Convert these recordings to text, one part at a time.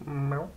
Meow.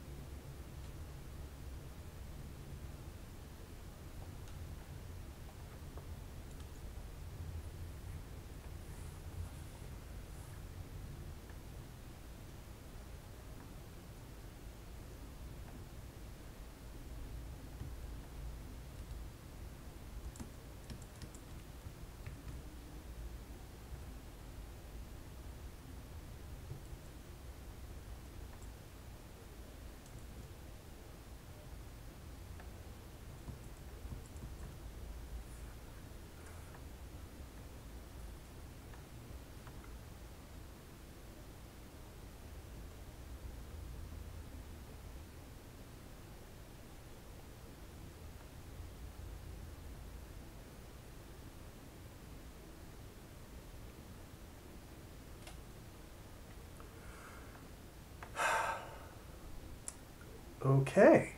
Okay.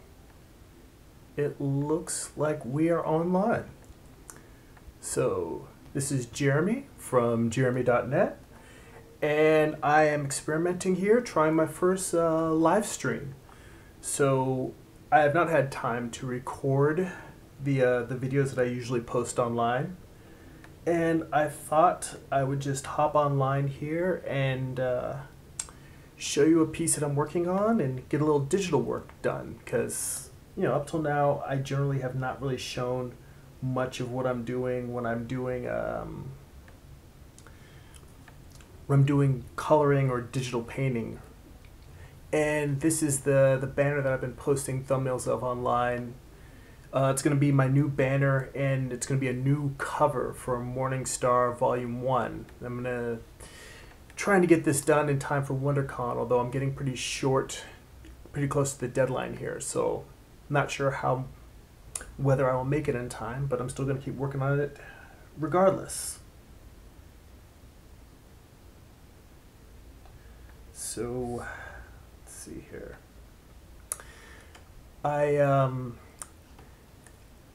It looks like we are online. So, this is Jeremy from jeremy.net, and I am experimenting here, trying my first live stream. So, I have not had time to record the videos that I usually post online, and I thought I would just hop online here and show you a piece that I'm working on and get a little digital work done, because up till now I generally have not really shown much of what I'm doing when I'm doing coloring or digital painting. And this is the banner that I've been posting thumbnails of online. It's going to be my new banner, and it's going to be a new cover for Morningstar Volume 1. I'm going to trying to get this done in time for WonderCon, although I'm getting pretty close to the deadline here, so I'm not sure whether I will make it in time, but I'm still going to keep working on it regardless. So, let's see here.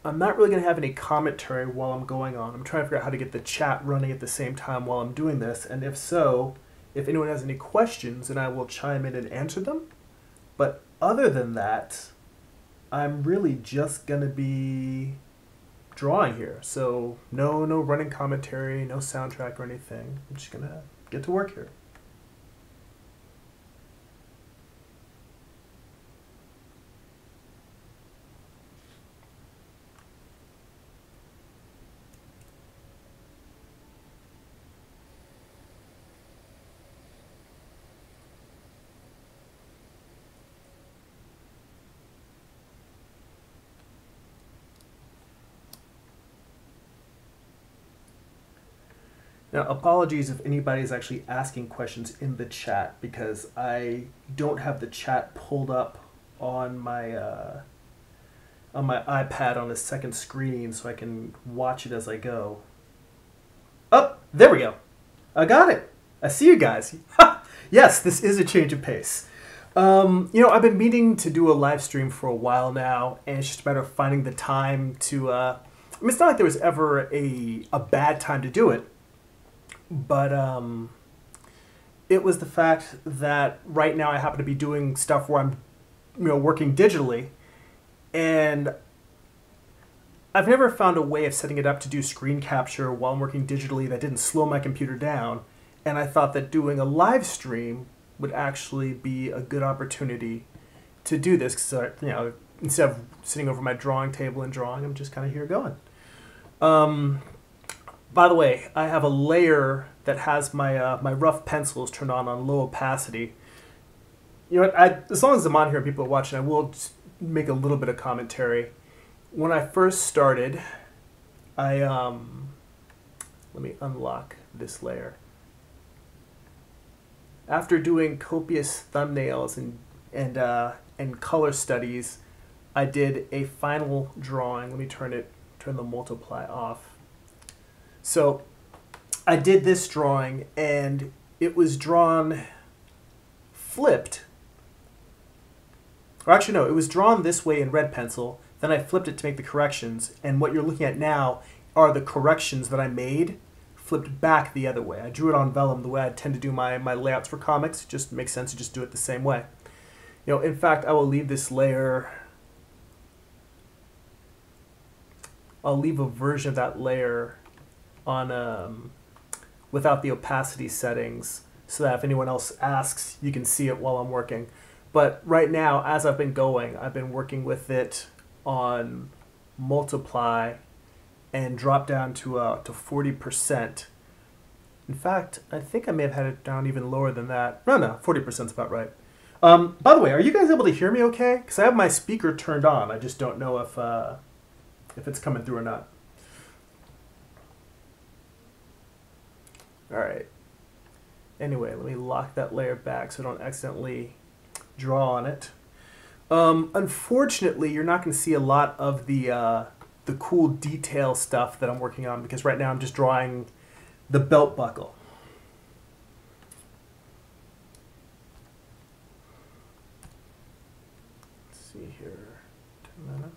I'm not really going to have any commentary while I'm going on. I'm trying to figure out how to get the chat running at the same time while I'm doing this, and if so, if anyone has any questions, then I will chime in and answer them. But other than that, I'm really just going to be drawing here. So no running commentary, no soundtrack or anything. I'm just going to get to work here. Now, apologies if anybody's actually asking questions in the chat, because I don't have the chat pulled up on my iPad on a second screen, so I can watch it as I go. Oh, there we go. I got it. I see you guys. Yes, this is a change of pace. I've been meaning to do a live stream for a while now, and it's just a matter of finding the time to. It's not like there was ever a bad time to do it. But it was the fact that right now I happen to be doing stuff where I'm, working digitally, and I've never found a way of setting it up to do screen capture while I'm working digitally that didn't slow my computer down. And I thought that doing a live stream would actually be a good opportunity to do this, because instead of sitting over my drawing table and drawing, I'm just kind of here going. By the way, I have a layer that has my my rough pencils turned on low opacity. As long as I'm on here and people are watching, I will just make a little bit of commentary. When I first started, let me unlock this layer. After doing copious thumbnails and color studies, I did a final drawing. Let me turn the multiply off. So I did this drawing, and it was drawn flipped. Or actually, no, it was drawn this way in red pencil. Then I flipped it to make the corrections. And what you're looking at now are the corrections that I made flipped back the other way. I drew it on vellum the way I tend to do my layouts for comics. It just makes sense to just do it the same way. In fact, I will leave this layer. I'll leave a version of that layer on without the opacity settings, so that if anyone else asks, you can see it while I'm working. But right now, as I've been going, I've been working with it on multiply and drop down to 40%. In fact, I think I may have had it down even lower than that. No, 40% is about right. By the way, are you guys able to hear me okay? Because I have my speaker turned on. I just don't know if it's coming through or not. All right. Anyway, let me lock that layer back so I don't accidentally draw on it. Unfortunately, you're not going to see a lot of the cool detail stuff that I'm working on, because right now I'm just drawing the belt buckle. Let's see here. Turn that up.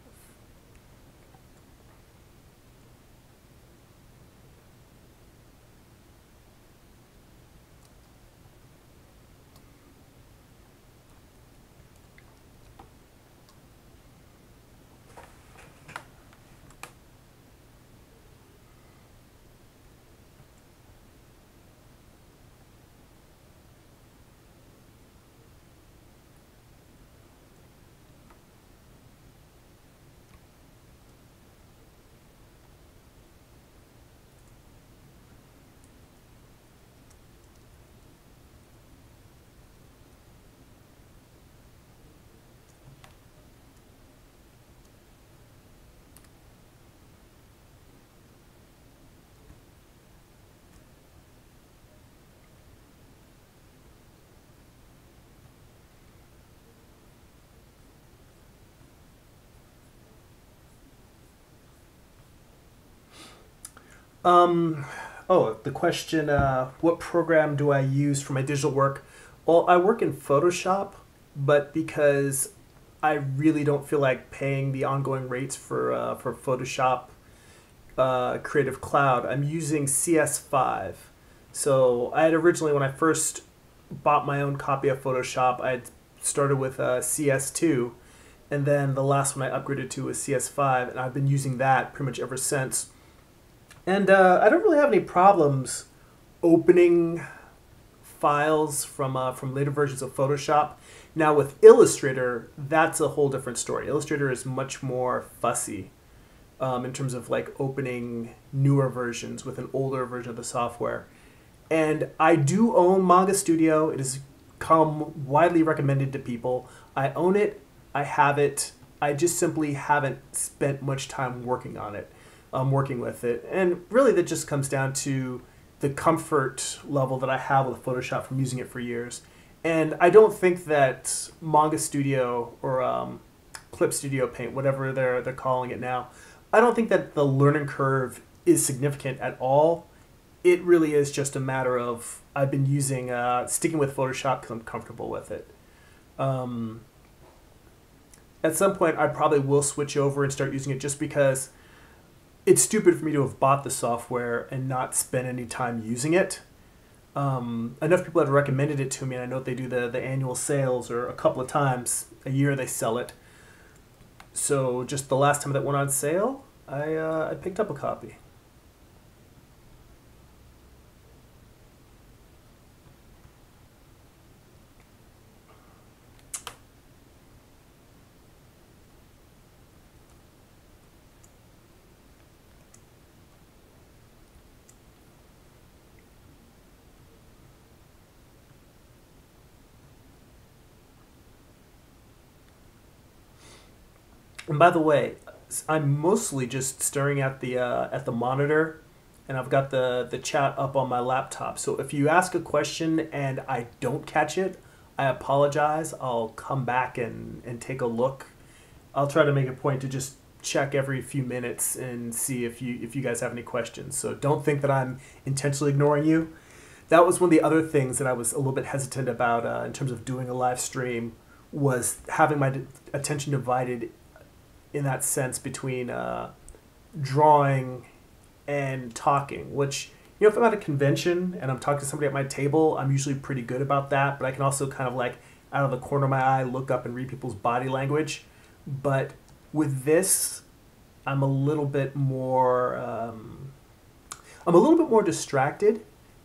The question, what program do I use for my digital work? Well, I work in Photoshop, but because I really don't feel like paying the ongoing rates for Photoshop Creative Cloud, I'm using CS5. So I had originally, when I first bought my own copy of Photoshop, I had started with CS2, and then the last one I upgraded to was CS5, and I've been using that pretty much ever since. And I don't really have any problems opening files from later versions of Photoshop. Now with Illustrator, that's a whole different story. Illustrator is much more fussy in terms of like opening newer versions with an older version of the software. And I do own Manga Studio. It has come widely recommended to people. I own it. I have it. I just simply haven't spent much time working on it. Working with it. And really that just comes down to the comfort level that I have with Photoshop from using it for years. And I don't think that Manga Studio or Clip Studio Paint, whatever they're calling it now, I don't think that the learning curve is significant at all. It really is just a matter of I've been using, sticking with Photoshop because I'm comfortable with it. At some point I probably will switch over and start using it, just because it's stupid for me to have bought the software and not spend any time using it. Enough people have recommended it to me, and I know they do the annual sales, or a couple of times a year they sell it. So just the last time that went on sale, I picked up a copy. And by the way, I'm mostly just staring at the monitor, and I've got the chat up on my laptop. So if you ask a question and I don't catch it, I apologize. I'll come back and take a look. I'll try to make a point to just check every few minutes and see if you guys have any questions. So don't think that I'm intentionally ignoring you. That was one of the other things that I was a little bit hesitant about in terms of doing a live stream, was having my attention divided in that sense between drawing and talking, which, you know, if I'm at a convention and I'm talking to somebody at my table, I'm usually pretty good about that, but I can also kind of like out of the corner of my eye look up and read people's body language. But with this, I'm a little bit more distracted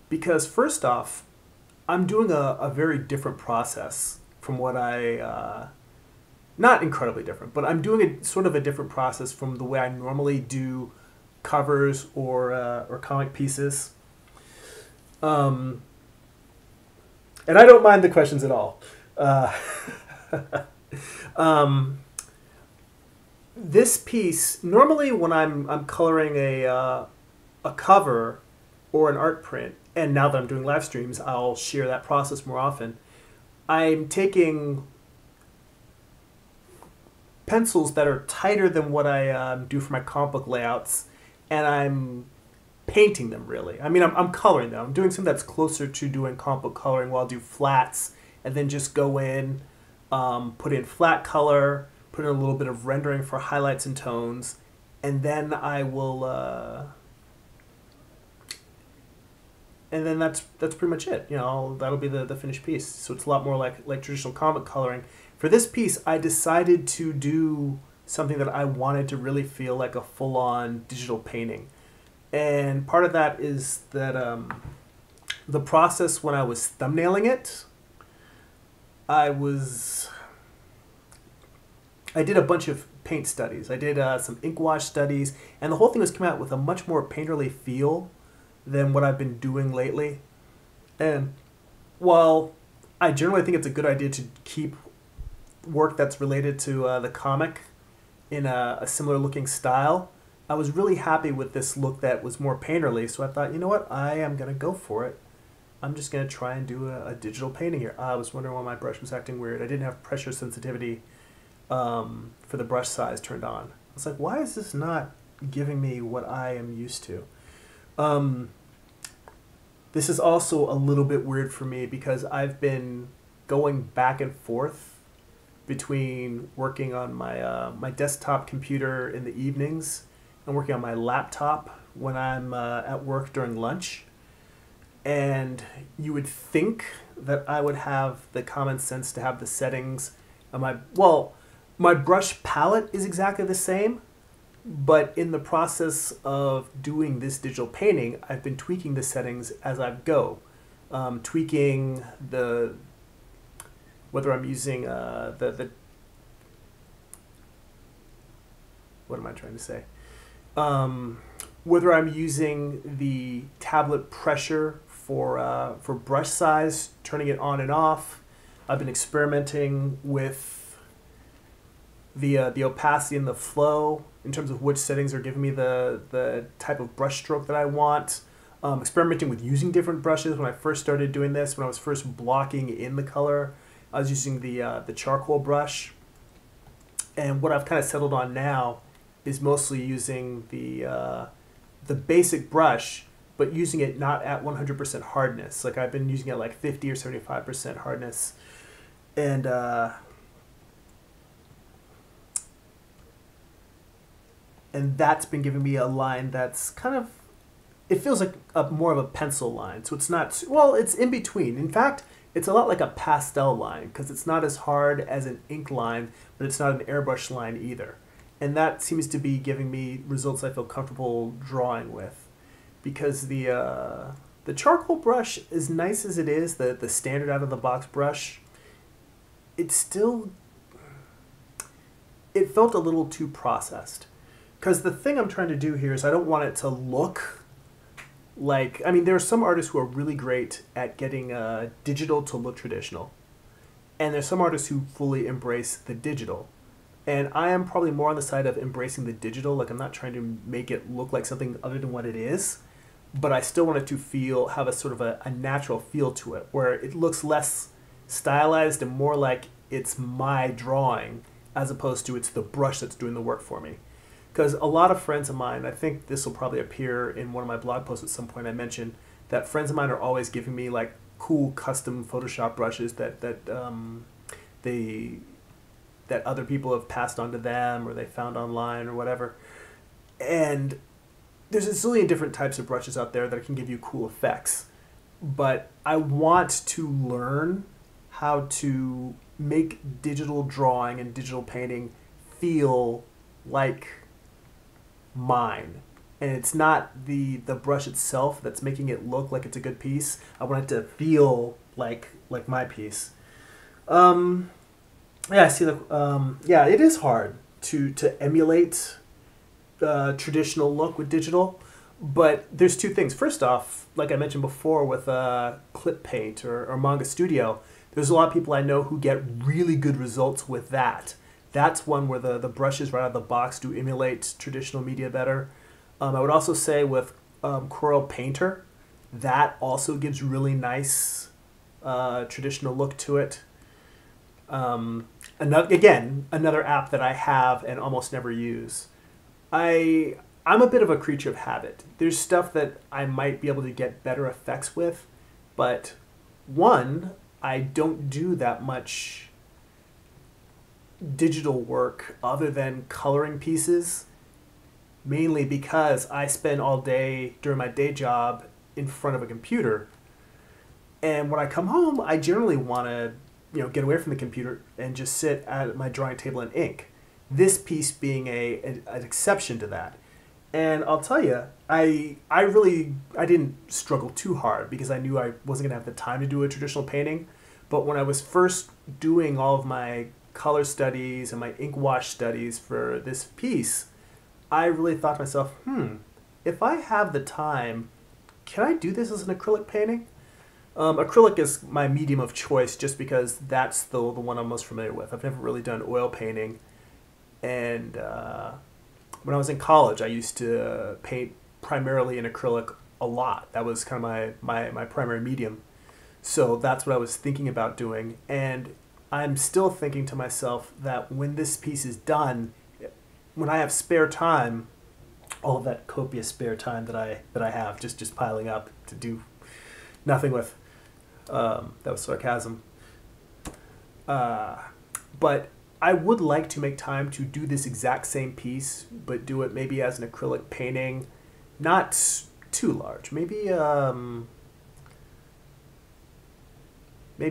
because first off, I'm doing a very different process from what not incredibly different, but I'm doing a sort of a different process from the way I normally do covers or comic pieces. And I don't mind the questions at all. This piece, normally when I'm coloring a cover or an art print, and now that I'm doing live streams, I'll share that process more often. I'm taking pencils that are tighter than what I do for my comic book layouts, and I'm painting them, really. I mean, I'm coloring them. I'm doing something that's closer to doing comic book coloring, while I'll do flats, and then just go in, put in flat color, put in a little bit of rendering for highlights and tones, and then I will... and then that's pretty much it. You know, that'll be the finished piece. So it's a lot more like traditional comic coloring. For this piece, I decided to do something that I wanted to really feel like a full-on digital painting. And part of that is that the process when I was thumbnailing it, I did a bunch of paint studies. I did some ink wash studies, and the whole thing was coming out with a much more painterly feel than what I've been doing lately. And while I generally think it's a good idea to keep work that's related to the comic in a similar looking style, I was really happy with this look that was more painterly, so I thought, you know what, I am going to go for it. I'm just going to try and do a digital painting here. I was wondering why my brush was acting weird. I didn't have pressure sensitivity for the brush size turned on. I was like, why is this not giving me what I am used to? This is also a little bit weird for me because I've been going back and forth between working on my my desktop computer in the evenings and working on my laptop when I'm at work during lunch. And you would think that I would have the common sense to have the settings on my brush palette is exactly the same, but in the process of doing this digital painting, I've been tweaking the settings as I go. Tweaking whether I'm using what am I trying to say? Whether I'm using the tablet pressure for brush size, turning it on and off. I've been experimenting with the opacity and the flow in terms of which settings are giving me the type of brush stroke that I want. Experimenting with using different brushes. When I first started doing this, when I was first blocking in the color, I was using the charcoal brush. And what I've kind of settled on now is mostly using the basic brush, but using it not at 100% hardness. Like I've been using it like 50 or 75% hardness. And that's been giving me a line that's kind of, it feels like more of a pencil line. So it's not, well, it's in between. In fact, it's a lot like a pastel line because it's not as hard as an ink line, but it's not an airbrush line either. And that seems to be giving me results I feel comfortable drawing with. Because the charcoal brush, as nice as it is, the standard out-of-the-box brush, it felt a little too processed. Because the thing I'm trying to do here is I don't want it to look like... I mean, there are some artists who are really great at getting digital to look traditional. And there's some artists who fully embrace the digital. And I am probably more on the side of embracing the digital. Like, I'm not trying to make it look like something other than what it is. But I still want it to have a sort of a natural feel to it, where it looks less stylized and more like it's my drawing, as opposed to it's the brush that's doing the work for me. Because a lot of friends of mine, I think this will probably appear in one of my blog posts at some point, I mentioned that friends of mine are always giving me like cool custom Photoshop brushes that other people have passed on to them or they found online or whatever. And there's a zillion different types of brushes out there that can give you cool effects. But I want to learn how to make digital drawing and digital painting feel like mine. And it's not the brush itself that's making it look like it's a good piece. I want it to feel like my piece. Yeah, I see yeah, it is hard to emulate traditional look with digital, but there's two things. First off, like I mentioned before with Clip Paint or Manga Studio, there's a lot of people I know who get really good results with that. That's one where the brushes right out of the box do emulate traditional media better. I would also say with Corel Painter, that also gives really nice traditional look to it. Another app that I have and almost never use. I'm a bit of a creature of habit. There's stuff that I might be able to get better effects with, but one, I don't do that much digital work other than coloring pieces, mainly because I spend all day during my day job in front of a computer. And when I come home, I generally want to get away from the computer and just sit at my drawing table and ink. This piece being an exception to that. And I'll tell you, I didn't struggle too hard because I knew I wasn't going to have the time to do a traditional painting. But when I was first doing all of my color studies and my ink wash studies for this piece, I really thought to myself, if I have the time, can I do this as an acrylic painting? Acrylic is my medium of choice just because that's the one I'm most familiar with. I've never really done oil painting. And when I was in college, I used to paint primarily in acrylic a lot. That was kind of my primary medium. So that's what I was thinking about doing. And I'm still thinking to myself that when this piece is done, when I have spare time, all of that copious spare time that I have just piling up to do nothing with, that was sarcasm. But I would like to make time to do this exact same piece, but do it maybe as an acrylic painting, not too large. Maybe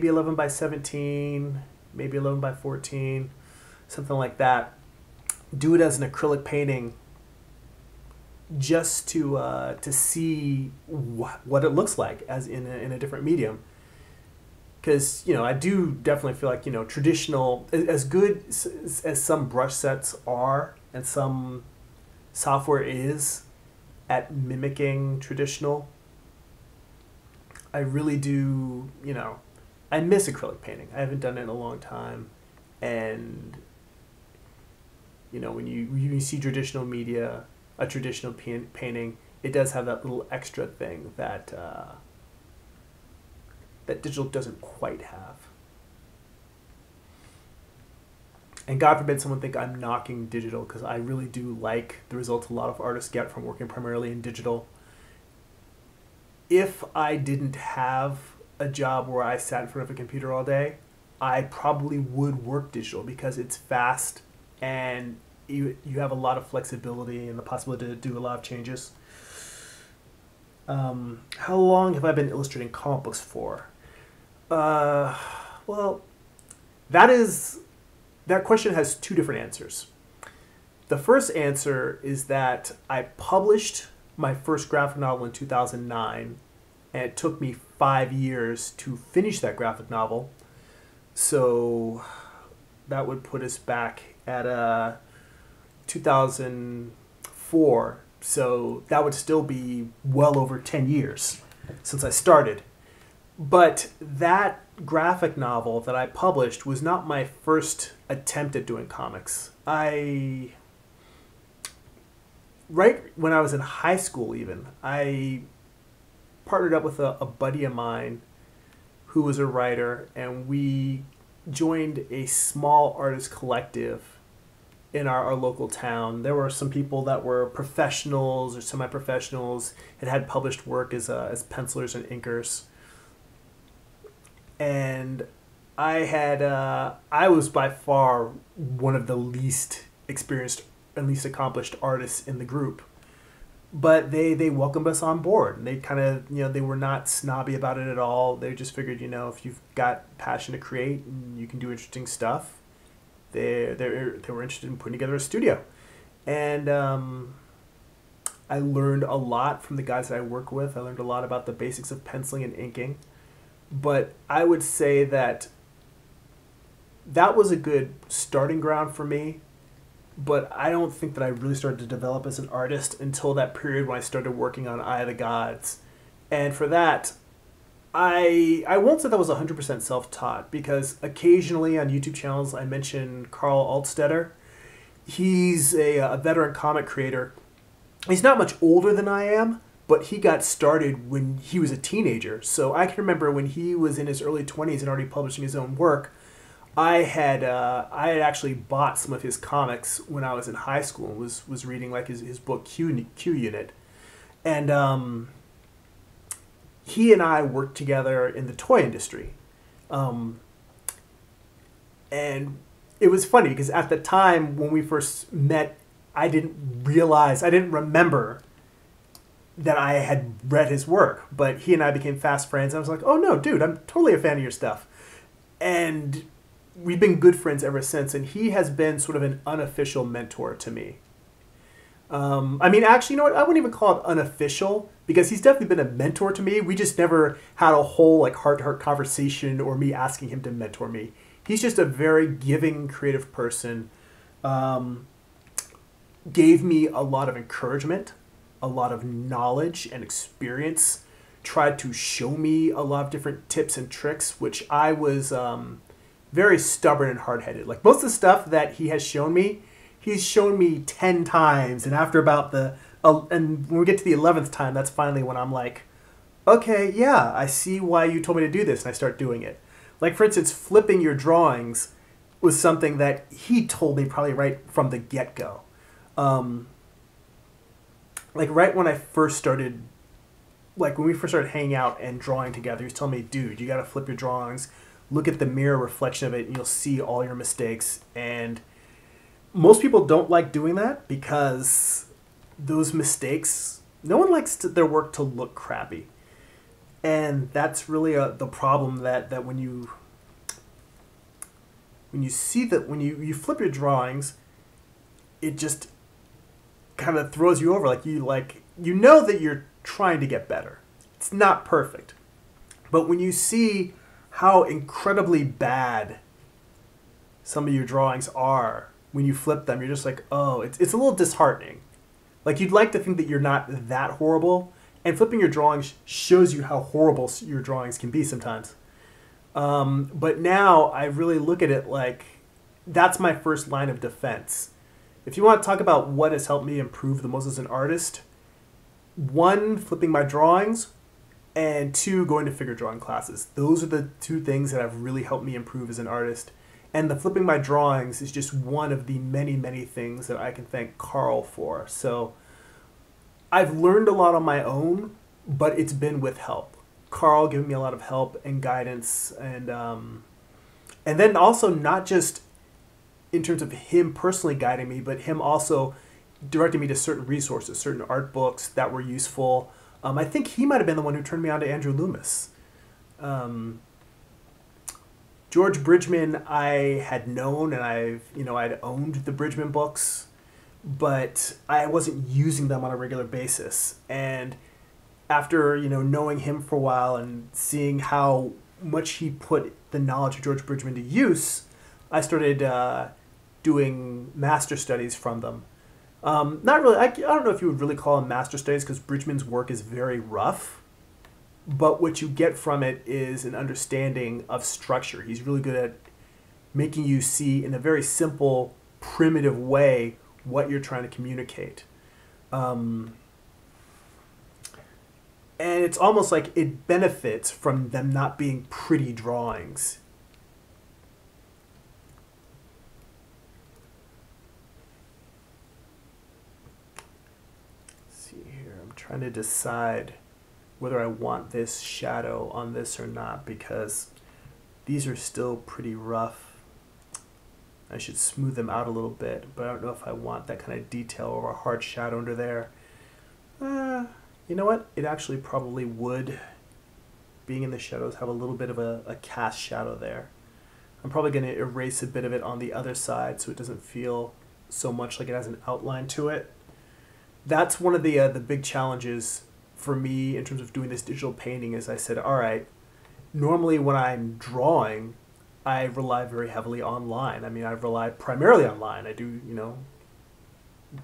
11 by 17, maybe 11 by 14, something like that. Do it as an acrylic painting, just to see what it looks like as in a different medium. Because I do definitely feel like traditional, as good as some brush sets are and some software is at mimicking traditional, I really do I miss acrylic painting. I haven't done it in a long time, and when you see traditional media, a traditional painting, it does have that little extra thing that that digital doesn't quite have. And God forbid someone think I'm knocking digital, because I really do like the results a lot of artists get from working primarily in digital. If I didn't have a job where I sat in front of a computer all day, I probably would work digital because it's fast and you have a lot of flexibility and the possibility to do a lot of changes. How long have I been illustrating comic books for? Well, that question has two different answers. The first answer is that I published my first graphic novel in 2009, and it took me 5 years to finish that graphic novel. So that would put us back at 2004. So that would still be well over 10 years since I started. But that graphic novel that I published was not my first attempt at doing comics. Right when I was in high school even, I partnered up with a buddy of mine who was a writer, and we joined a small artist collective in our local town. There were some people that were professionals or semi-professionals and had published work as pencilers and inkers. And I was by far one of the least experienced and least accomplished artists in the group. but they welcomed us on board. And they kind of, they were not snobby about it at all. They just figured, if you've got passion to create and you can do interesting stuff, they were interested in putting together a studio. And I learned a lot from the guys that I work with. I learned a lot about the basics of penciling and inking. But I would say that was a good starting ground for me. But I don't think that I really started to develop as an artist until that period when I started working on Eye of the Gods. And for that, I won't say that was 100% self-taught, because occasionally on YouTube channels I mention Carl Altstetter. He's a veteran comic creator. He's not much older than I am, but he got started when he was a teenager. So I can remember when he was in his early 20s and already publishing his own work, I had actually bought some of his comics when I was in high school and was reading like his book Q Unit. And he and I worked together in the toy industry. And it was funny because at the time when we first met, I didn't remember that I had read his work. But he and I became fast friends. I was like, oh no, dude, I'm totally a fan of your stuff. And we've been good friends ever since. And he has been sort of an unofficial mentor to me. I mean, actually, you know what? I wouldn't even call it unofficial, because he's definitely been a mentor to me. We just never had a whole like heart-to-heart conversation or me asking him to mentor me. He's just a very giving, creative person. Gave me a lot of encouragement, a lot of knowledge and experience. Tried to show me a lot of different tips and tricks, which I was very stubborn and hard-headed. Like most of the stuff that he has shown me, he's shown me 10 times, and after about and when we get to the 11th time, that's finally when I'm like, okay, yeah, I see why you told me to do this, and I start doing it. Like, for instance, flipping your drawings was something that he told me probably right from the get-go. Like, right when I first started, like, when we first started hanging out and drawing together, he was telling me, dude, you got to flip your drawings, look at the mirror reflection of it, and you'll see all your mistakes. And most people don't like doing that because those mistakes, no one likes their work to look crappy. And that's really the problem that when you see that, when you flip your drawings, it just kind of throws you over. You know that you're trying to get better. It's not perfect. But when you see how incredibly bad some of your drawings are, when you flip them, you're just like, oh, it's a little disheartening. Like, you'd like to think that you're not that horrible, and flipping your drawings shows you how horrible your drawings can be sometimes. But now I really look at it like that's my first line of defense. If you want to talk about what has helped me improve the most as an artist, 1, flipping my drawings, and 2, going to figure drawing classes. Those are the 2 things that have really helped me improve as an artist. And the flipping my drawings is just one of the many, many things that I can thank Carl for. So I've learned a lot on my own, but it's been with help. Carl giving me a lot of help and guidance, and then also not just in terms of him personally guiding me, but him also directing me to certain resources, certain art books that were useful. I think he might have been the one who turned me on to Andrew Loomis. George Bridgman I had known, and I'd owned the Bridgman books, but I wasn't using them on a regular basis. And after, knowing him for a while and seeing how much he put the knowledge of George Bridgman to use, I started doing master studies from them. Not really, I don't know if you would really call them master studies, because Bridgman's work is very rough. But what you get from it is an understanding of structure. He's really good at making you see in a very simple, primitive way what you're trying to communicate. And it's almost like it benefits from them not being pretty drawings. Let's see here, I'm trying to decide whether I want this shadow on this or not, because these are still pretty rough. I should smooth them out a little bit, but I don't know if I want that kind of detail or a hard shadow under there. You know what? It actually probably would, being in the shadows, have a little bit of a cast shadow there. I'm probably going to erase a bit of it on the other side so it doesn't feel so much like it has an outline to it. That's one of the big challenges for me in terms of doing this digital painting is I said, all right, normally when I'm drawing, I rely very heavily on line. I mean, I rely primarily on line. I do,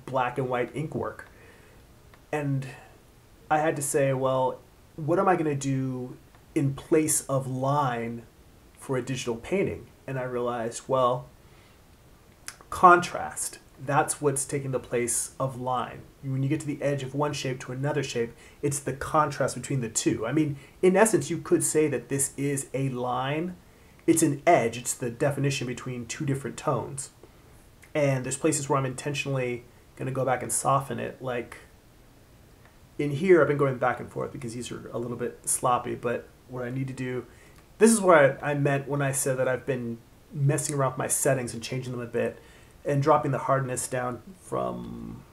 black and white ink work. And I had to say, well, what am I going to do in place of line for a digital painting? And I realized, well, contrast. That's what's taking the place of line. When you get to the edge of one shape to another shape, it's the contrast between the two. I mean, in essence, you could say that this is a line. It's an edge. It's the definition between two different tones. And there's places where I'm intentionally going to go back and soften it. Like in here, I've been going back and forth because these are a little bit sloppy. But what I need to do, this is what I meant when I said that I've been messing around with my settings and changing them a bit and dropping the hardness down from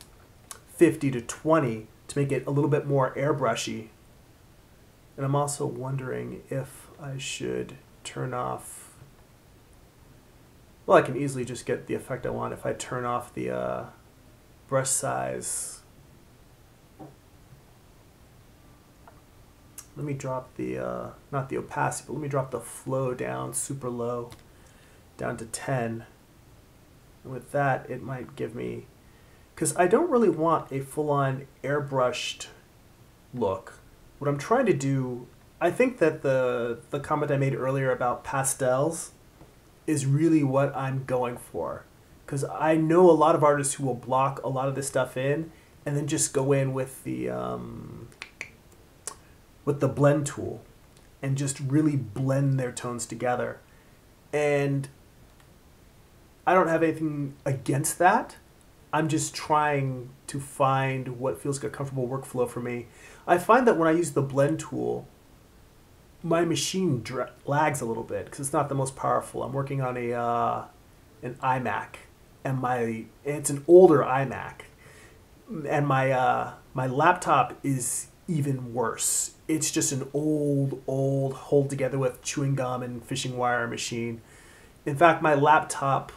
50 to 20 to make it a little bit more airbrushy. And I'm also wondering if I should turn off, well, I can easily just get the effect I want if I turn off the brush size. Let me drop the, not the opacity, but let me drop the flow down super low, down to 10. And with that, it might give me, because I don't really want a full-on airbrushed look. What I'm trying to do, I think that the comment I made earlier about pastels is really what I'm going for. Because I know a lot of artists who will block a lot of this stuff in and then just go in with the blend tool and just really blend their tones together. And I don't have anything against that. I'm just trying to find what feels like a comfortable workflow for me. I find that when I use the blend tool, my machine lags a little bit because it's not the most powerful. I'm working on an iMac, and it's an older iMac, and my laptop is even worse. It's just an old hold together with chewing gum and fishing wire machine. In fact, my laptop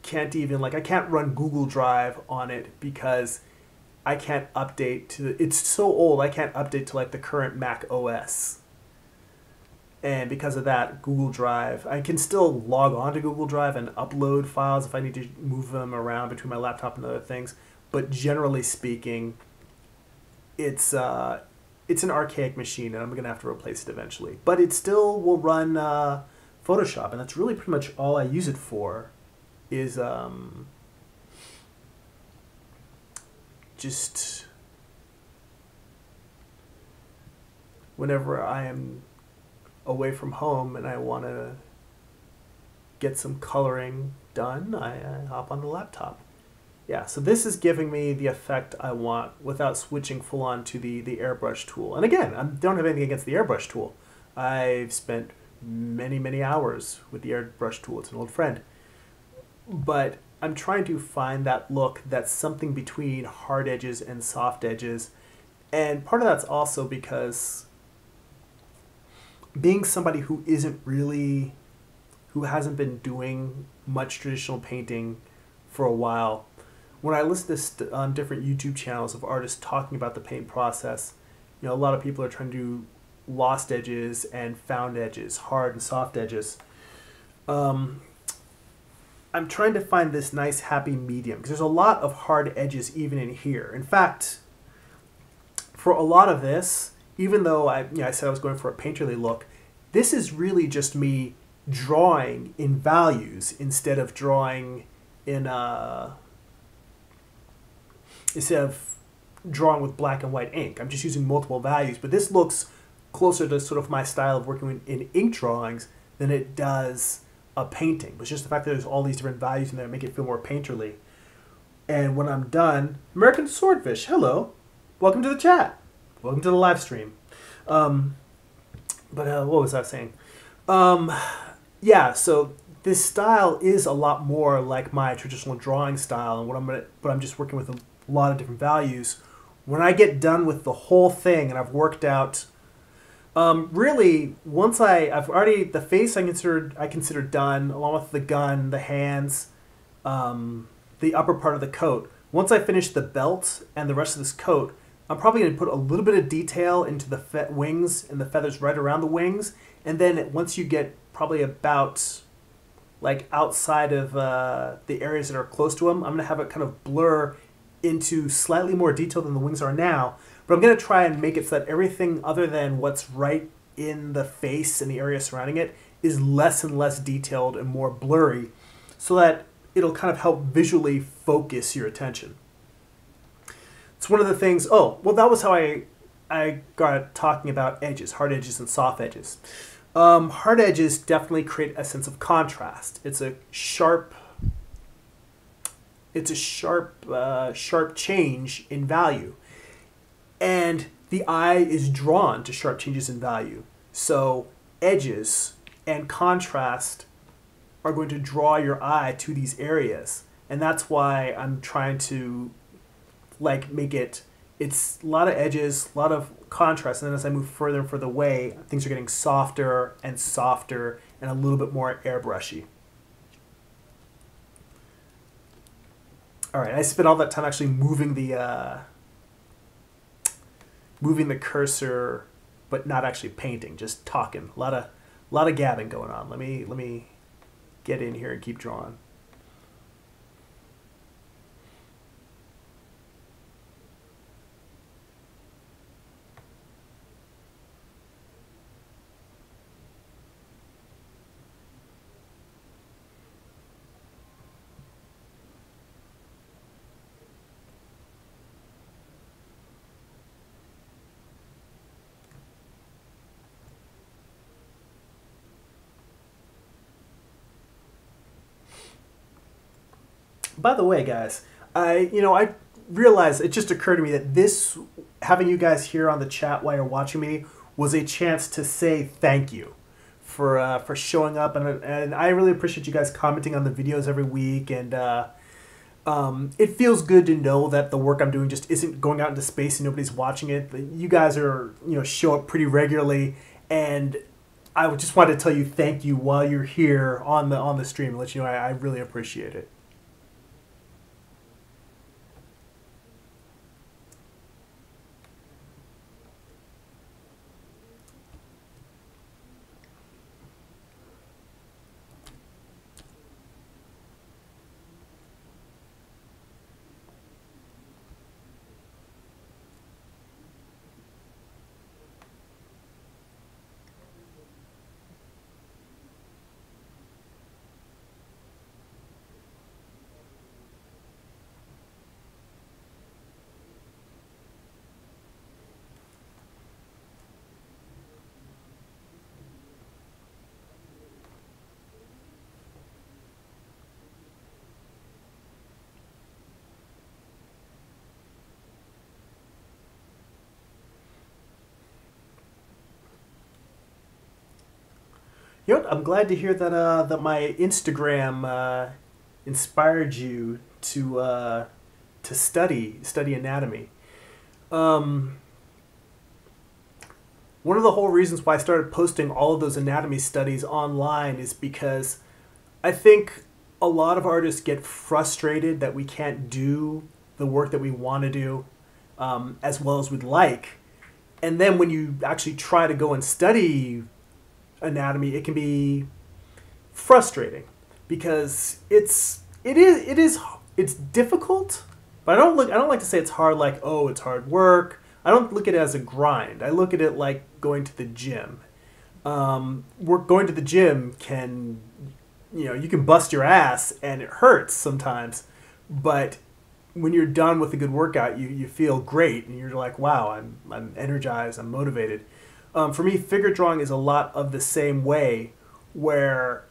can't even, I can't run Google Drive on it because I can't update to it's so old I can't update to the current Mac OS. And because of that, Google Drive, I can still log on to Google Drive and upload files if I need to move them around between my laptop and other things. But generally speaking, it's an archaic machine, and I'm going to have to replace it eventually. But it still will run Photoshop, and that's really pretty much all I use it for. Is just whenever I am away from home and I want to get some coloring done, I hop on the laptop. Yeah, so this is giving me the effect I want without switching full on to the airbrush tool. And again, I don't have anything against the airbrush tool. I've spent many hours with the airbrush tool. It's an old friend. But I'm trying to find that look that's something between hard edges and soft edges. And part of that's also because being somebody who hasn't been doing much traditional painting for a while, when I listen to different YouTube channels of artists talking about the paint process, a lot of people are trying to do lost edges and found edges, hard and soft edges. I'm trying to find this nice happy medium because there's a lot of hard edges even in here. In fact, for a lot of this, even though I said I was going for a painterly look, this is really just me drawing in values instead of drawing in instead of drawing with black and white ink. I'm just using multiple values, but this looks closer to sort of my style of working in ink drawings than it does a painting. But it's just the fact that there's all these different values in there make it feel more painterly. And when I'm done, American Swordfish, hello, welcome to the chat, welcome to the live stream. But what was I saying? Yeah, so this style is a lot more like my traditional drawing style, and but I'm just working with a lot of different values. When I get done with the whole thing and I've worked out, really, once I've already, the face I consider done, along with the gun, the hands, the upper part of the coat. Once I finish the belt and the rest of this coat, I'm probably going to put a little bit of detail into the wings and the feathers right around the wings. And then once you get probably about like outside of the areas that are close to them, I'm going to have it kind of blur into slightly more detail than the wings are now. But I'm going to try and make it so that everything other than what's right in the face and the area surrounding it is less and less detailed and more blurry, so that it'll kind of help visually focus your attention. It's one of the things, oh, well, that was how I got talking about edges, hard edges and soft edges. Hard edges definitely create a sense of contrast. It's a sharp change in value. And the eye is drawn to sharp changes in value. So edges and contrast are going to draw your eye to these areas. And that's why I'm trying to like make it's a lot of edges, a lot of contrast, and then as I move further and further away, things are getting softer and a little bit more airbrushy. All right, I spent all that time actually moving the cursor, but not actually painting, just talking. A lot of gabbing going on. Let me get in here and keep drawing. By the way, guys, I realized, it just occurred to me that having you guys here on the chat while you're watching me was a chance to say thank you for showing up, and I really appreciate you guys commenting on the videos every week, and it feels good to know that the work I'm doing just isn't going out into space and nobody's watching it. You guys are show up pretty regularly, and I just wanted to tell you thank you while you're here on the stream and let you know I really appreciate it. I'm glad to hear that that my Instagram inspired you to study anatomy. One of the whole reasons why I started posting all of those anatomy studies online is because I think a lot of artists get frustrated that we can't do the work that we want to do as well as we'd like. And then when you actually try to go and study anatomy, it can be frustrating because it's difficult, but I don't like to say it's hard like, oh, it's hard work. I don't look at it as a grind. I look at it like going to the gym. Going to the gym can, you can bust your ass and it hurts sometimes, but when you're done with a good workout, you feel great and you're like, wow, I'm energized, I'm motivated. For me, figure drawing is a lot of the same way, where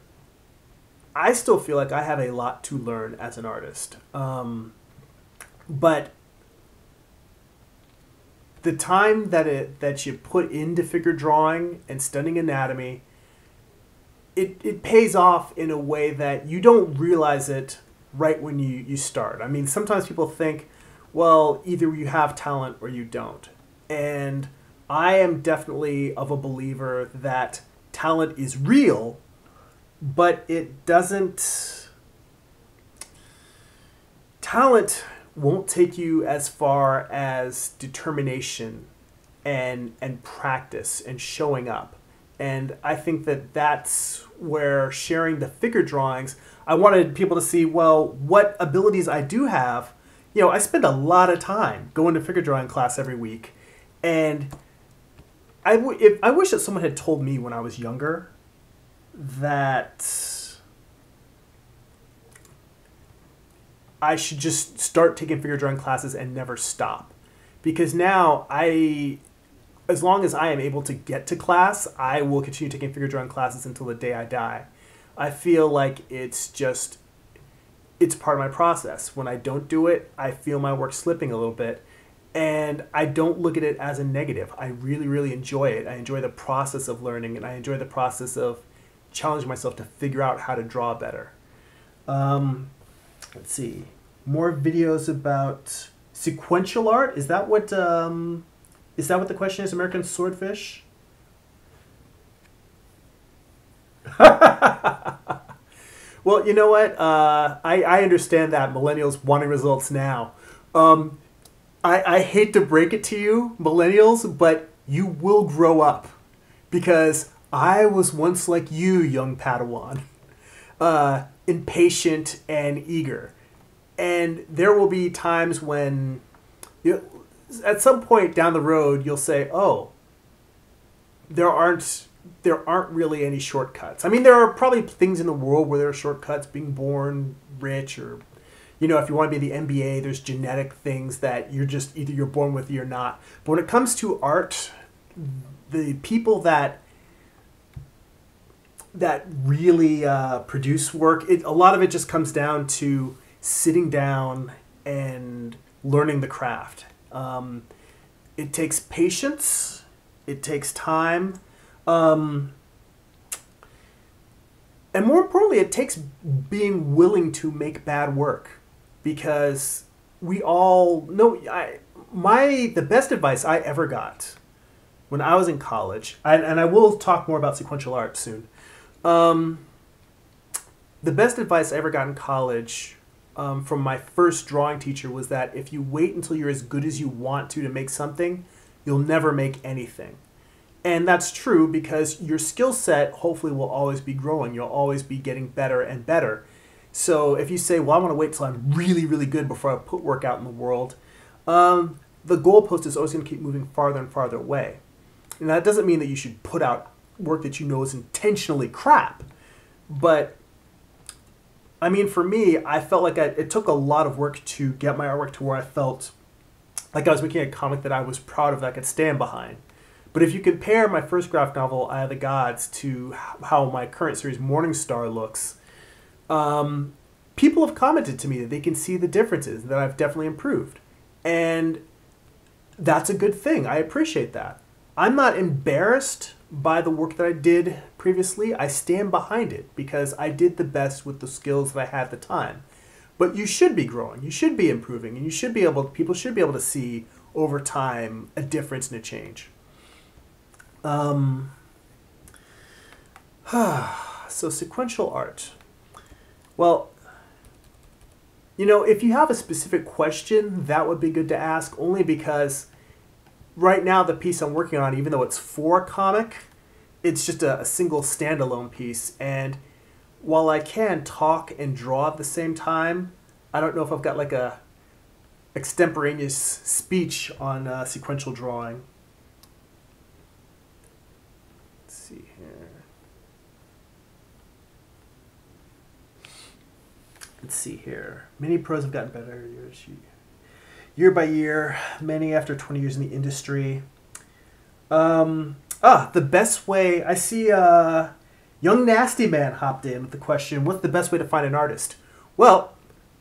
I still feel like I have a lot to learn as an artist. But the time that you put into figure drawing and studying anatomy, it pays off in a way that you don't realize it right when you start. I mean, sometimes people think, well, either you have talent or you don't. And I am definitely of a believer that talent is real, but it doesn't. Talent won't take you as far as determination and practice and showing up. And I think that that's where sharing the figure drawings, I wanted people to see, well, what abilities I do have. You know, I spend a lot of time going to figure drawing class every week. And I wish that someone had told me when I was younger that I should just start taking figure drawing classes and never stop. Because now as long as I am able to get to class, I will continue taking figure drawing classes until the day I die. I feel like it's part of my process. When I don't do it, I feel my work slipping a little bit. And I don't look at it as a negative. I really, really enjoy it. I enjoy the process of learning, and I enjoy the process of challenging myself to figure out how to draw better. Let's see. More videos about sequential art. Is that what the question is? American Swordfish? Well, you know what? I understand that millennials wanting results now. I hate to break it to you, millennials, but you will grow up. Because I was once like you, young Padawan. Impatient and eager. And there will be times when, at some point down the road, you'll say, oh, there aren't really any shortcuts. I mean, there are probably things in the world where there are shortcuts, being born rich, or, if you want to be in the NBA, there's genetic things that either you're born with or you're not. But when it comes to art, the people that really produce work, a lot of it just comes down to sitting down and learning the craft. It takes patience. It takes time. And more importantly, it takes being willing to make bad work. Because we all know, the best advice I ever got when I was in college, and I will talk more about sequential art soon. The best advice I ever got in college from my first drawing teacher was that if you wait until you're as good as you want to make something, you'll never make anything. And that's true because your skill set hopefully will always be growing. You'll always be getting better and better. So if you say, well, I want to wait till I'm really, really good before I put work out in the world, the goalpost is always going to keep moving farther and farther away. And that doesn't mean that you should put out work that you know is intentionally crap. But, I mean, for me, I felt like it took a lot of work to get my artwork to where I felt like I was making a comic that I was proud of, that I could stand behind. But if you compare my first graphic novel, Eye of the Gods, to how my current series, Morningstar, looks, people have commented to me that they can see the differences, that I've definitely improved. And that's a good thing. I appreciate that. I'm not embarrassed by the work that I did previously. I stand behind it because I did the best with the skills that I had at the time. But you should be growing, you should be improving, and people should be able to see over time a difference and a change. So sequential art. Well, if you have a specific question, that would be good to ask, only because right now the piece I'm working on, even though it's for a comic, it's just a single standalone piece. And while I can talk and draw at the same time, I don't know if I've got like a extemporaneous speech on sequential drawing. Let's see here. Let's see here. Many pros have gotten better year by year, many after 20 years in the industry. The best way, I see Young Nasty Man hopped in with the question, what's the best way to find an artist? Well,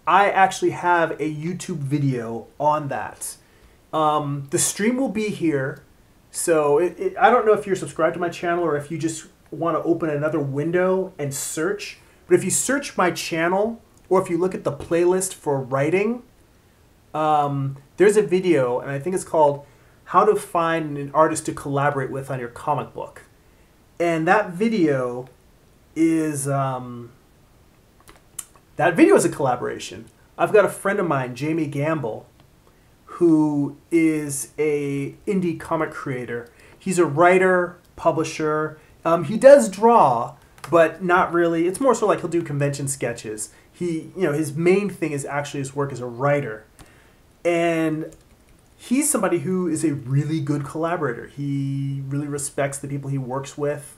I actually have a YouTube video on that. The stream will be here, so I don't know if you're subscribed to my channel or if you just want to open another window and search, but if you search my channel, or if you look at the playlist for writing, There's a video, and I think it's called "How to Find an Artist to Collaborate with on Your Comic Book," and that video is a collaboration. I've got a friend of mine, Jamie Gamble, who is a indie comic creator. He's a writer, publisher. He does draw, but not really. It's more so like he'll do convention sketches. His main thing is actually his work as a writer. And he's somebody who is a really good collaborator. He really respects the people he works with.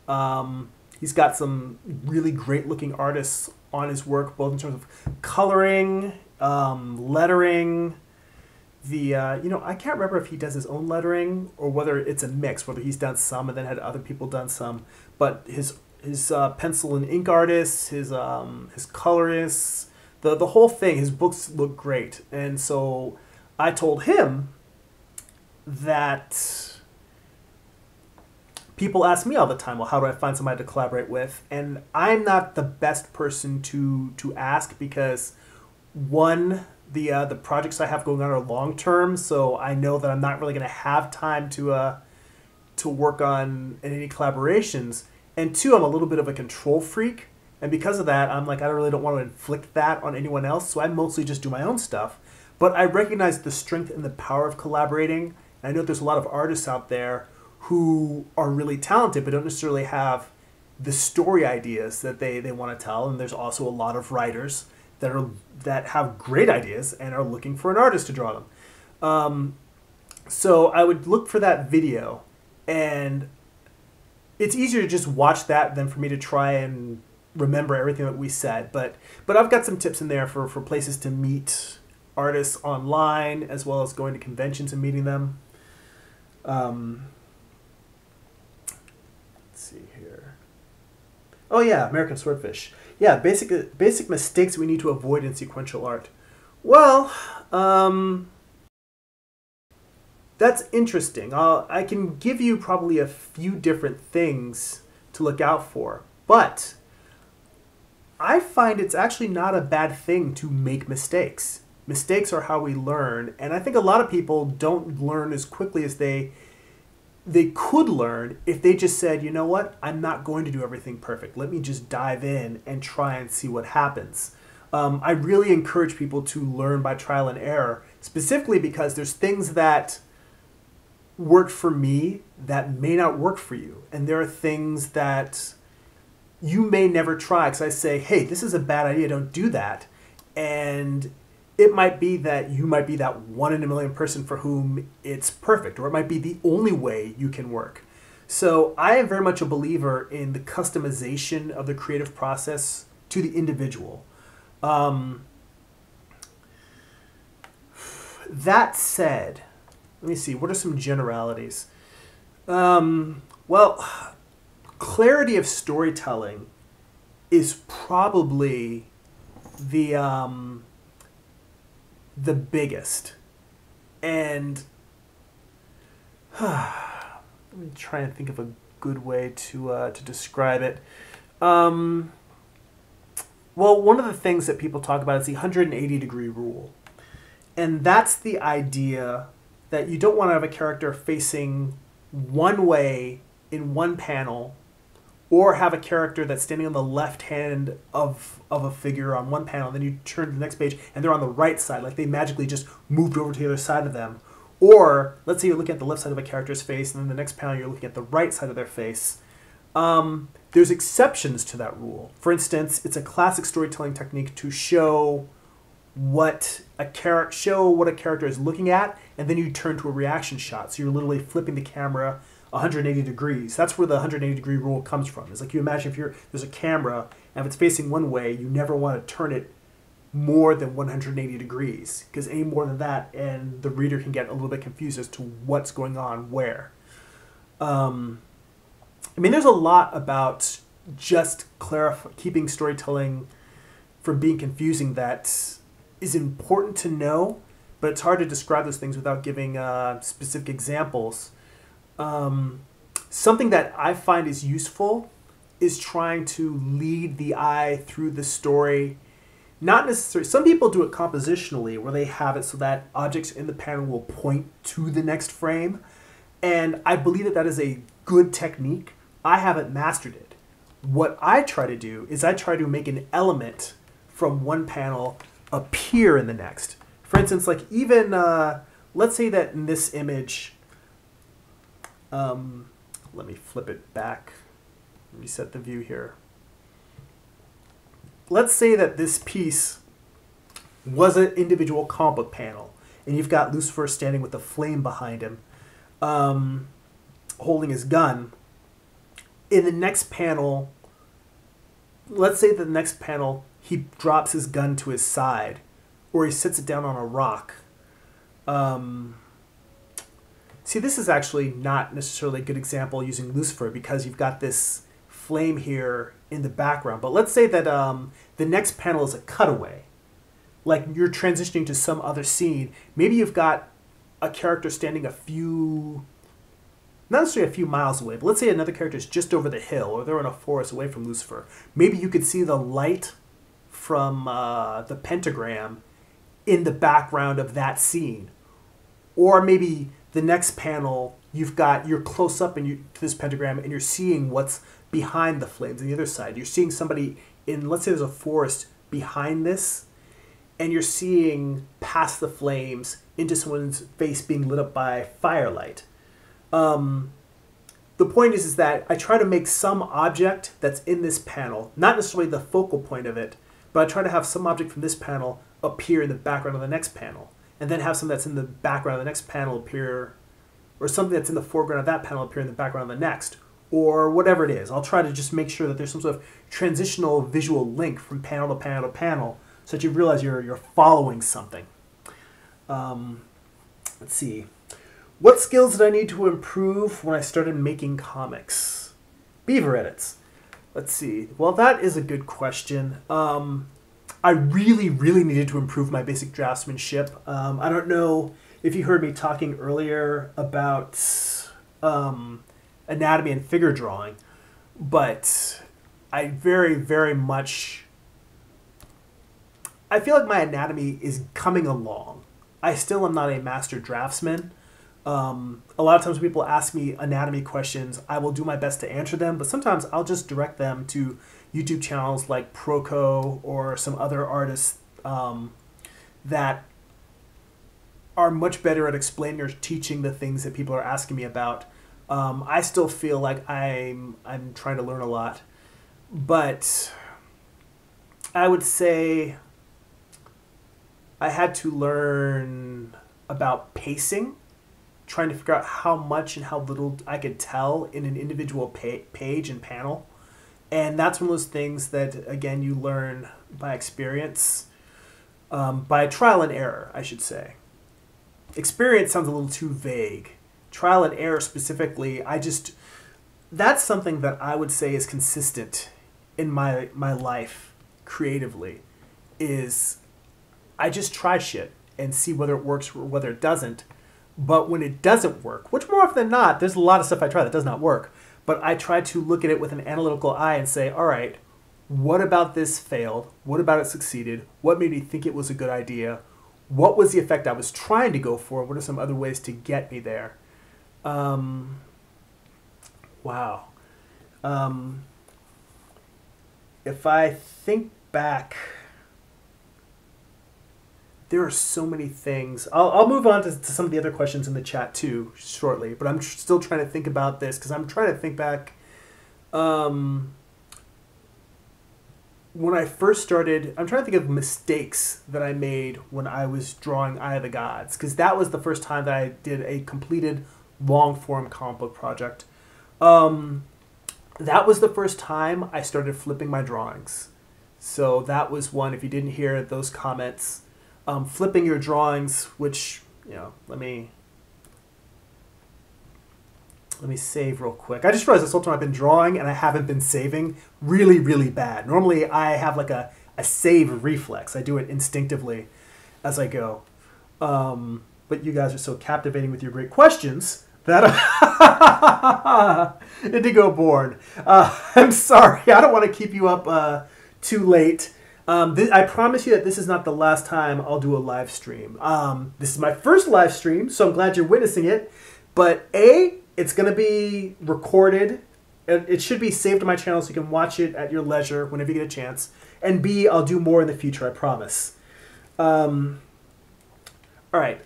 He's got some really great looking artists on his work, both in terms of coloring, lettering. I can't remember if he does his own lettering or whether it's a mix, whether he's done some and then had other people done some. But his pencil and ink artists, his colorists, the whole thing, his books look great. And so I told him that people ask me all the time, well, how do I find somebody to collaborate with? And I'm not the best person to ask because, one, the projects I have going on are long term, so I know that I'm not really going to have time to work on any collaborations. And two, I'm a little bit of a control freak, and because of that, I'm like, I really don't want to inflict that on anyone else, so I mostly just do my own stuff. But I recognize the strength and the power of collaborating, and I know there's a lot of artists out there who are really talented but don't necessarily have the story ideas that they want to tell, and there's also a lot of writers that have great ideas and are looking for an artist to draw them. So I would look for that video, and it's easier to just watch that than for me to try and remember everything that we said. But I've got some tips in there for places to meet artists online, as well as going to conventions and meeting them. Let's see here. Oh yeah, American Swordfish. Yeah, basic mistakes we need to avoid in sequential art. Well, that's interesting. I can give you probably a few different things to look out for, but I find it's actually not a bad thing to make mistakes. Mistakes are how we learn, and I think a lot of people don't learn as quickly as they could learn if they just said, you know what, I'm not going to do everything perfect. Let me just dive in and try and see what happens. I really encourage people to learn by trial and error, specifically because there's things that worked for me that may not work for you. And there are things that you may never try, because I say, hey, this is a bad idea, don't do that. And it might be that you might be that 1 in a million person for whom it's perfect, or it might be the only way you can work. So I am very much a believer in the customization of the creative process to the individual. That said, let me see, what are some generalities? Well, clarity of storytelling is probably the biggest. And let me try and think of a good way to describe it. Well, one of the things that people talk about is the 180-degree rule. And that's the idea that you don't want to have a character facing one way in one panel, or have a character that's standing on the left hand of a figure on one panel, and then you turn to the next page and they're on the right side, like they magically just moved over to the other side of them. Or let's say you're looking at the left side of a character's face, and then the next panel you're looking at the right side of their face. There's exceptions to that rule. For instance, it's a classic storytelling technique to show what a character is looking at, and then you turn to a reaction shot. So you're literally flipping the camera 180 degrees. That's where the 180-degree rule comes from. It's like, you imagine if there's a camera, and if it's facing one way, you never want to turn it more than 180 degrees, because any more than that, and the reader can get a little bit confused as to what's going on where. There's a lot about just keeping storytelling from being confusing that is important to know, but it's hard to describe those things without giving specific examples. Something that I find is useful is trying to lead the eye through the story Not necessarily. Some people do it compositionally, where they have it so that objects in the panel will point to the next frame. And I believe that that is a good technique. I haven't mastered it. What I try to do is I try to make an element from one panel appear in the next. For instance, like even, let's say that in this image, let me flip it back, reset the view here. Let's say that this piece was an individual comic book panel, and you've got Lucifer standing with a flame behind him, holding his gun. In the next panel, let's say the next panel, he drops his gun to his side, or he sits it down on a rock. See, this is actually not necessarily a good example using Lucifer, because you've got this flame here in the background. But let's say that the next panel is a cutaway. Like you're transitioning to some other scene. Maybe you've got a character standing a few, not necessarily a few miles away, but let's say another character is just over the hill, or they're in a forest away from Lucifer. Maybe you could see the light from the pentagram in the background of that scene. Or maybe the next panel, you're close up to this pentagram, and you're seeing what's behind the flames on the other side. You're seeing somebody in, let's say there's a forest behind this, and you're seeing past the flames into someone's face being lit up by firelight. The point is that I try to make some object that's in this panel, not necessarily the focal point of it, but I try to have some object from this panel appear in the background of the next panel, and then have something that's in the background of the next panel appear, or something that's in the foreground of that panel appear in the background of the next, or whatever it is. I'll try to just make sure that there's some sort of transitional visual link from panel to panel to panel, so that you realize you're following something. Let's see. What skills did I need to improve when I started making comics? Beaver edits. Let's see. Well, that is a good question. I really, really needed to improve my basic draftsmanship. I don't know if you heard me talking earlier about anatomy and figure drawing, but I very, very much, I feel like my anatomy is coming along. I still am not a master draftsman. A lot of times when people ask me anatomy questions, I will do my best to answer them, but sometimes I'll just direct them to YouTube channels like Proco or some other artists that are much better at explaining or teaching the things that people are asking me about. I still feel like I'm trying to learn a lot, but I would say I had to learn about pacing, trying to figure out how much and how little I could tell in an individual page and panel. And that's one of those things that, again, you learn by experience, by trial and error, I should say. Experience sounds a little too vague. Trial and error specifically, that's something that I would say is consistent in my life creatively, is I just try shit and see whether it works or whether it doesn't. But when it doesn't work, which more often than not, there's a lot of stuff I try that does not work, but I try to look at it with an analytical eye and say, all right, what about this failed? What about it succeeded? What made me think it was a good idea? What was the effect I was trying to go for? What are some other ways to get me there? Wow. If I think back, there are so many things. I'll move on to some of the other questions in the chat too shortly, but I'm still trying to think about this because I'm trying to think back. When I first started, I'm trying to think of mistakes that I made when I was drawing Eye of the Gods, because that was the first time that I did a completed long-form comic book project. That was the first time I started flipping my drawings. So that was one, if you didn't hear those comments, flipping your drawings, which, let me save real quick. I just realized this whole time I've been drawing and I haven't been saving really, really bad. Normally I have like a save reflex. I do it instinctively as I go. But you guys are so captivating with your great questions that Indigo Born. I'm sorry. I don't want to keep you up too late. I promise you that this is not the last time I'll do a live stream. This is my first live stream, so I'm glad you're witnessing it. But A, it's going to be recorded. It should be saved to my channel so you can watch it at your leisure whenever you get a chance. And B, I'll do more in the future, I promise. All right.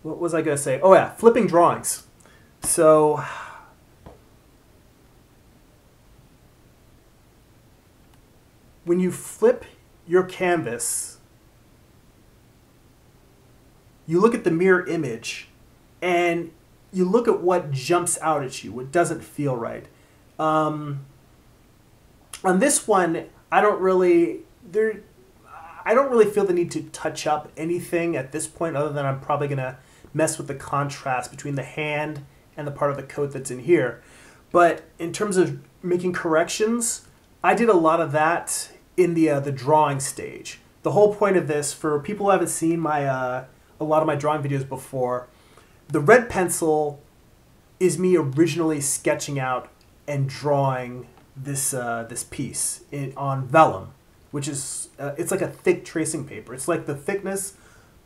What was I going to say? Oh, yeah, flipping drawings. So when you flip your canvas, you look at the mirror image and you look at what jumps out at you, what doesn't feel right. On this one, I don't really feel the need to touch up anything at this point, other than I'm probably gonna mess with the contrast between the hand and the part of the coat that's in here. But in terms of making corrections, I did a lot of that in the drawing stage. The whole point of this, for people who haven't seen my a lot of my drawing videos before, the red pencil is me originally sketching out and drawing this piece on vellum, which is it's like a thick tracing paper. It's like the thickness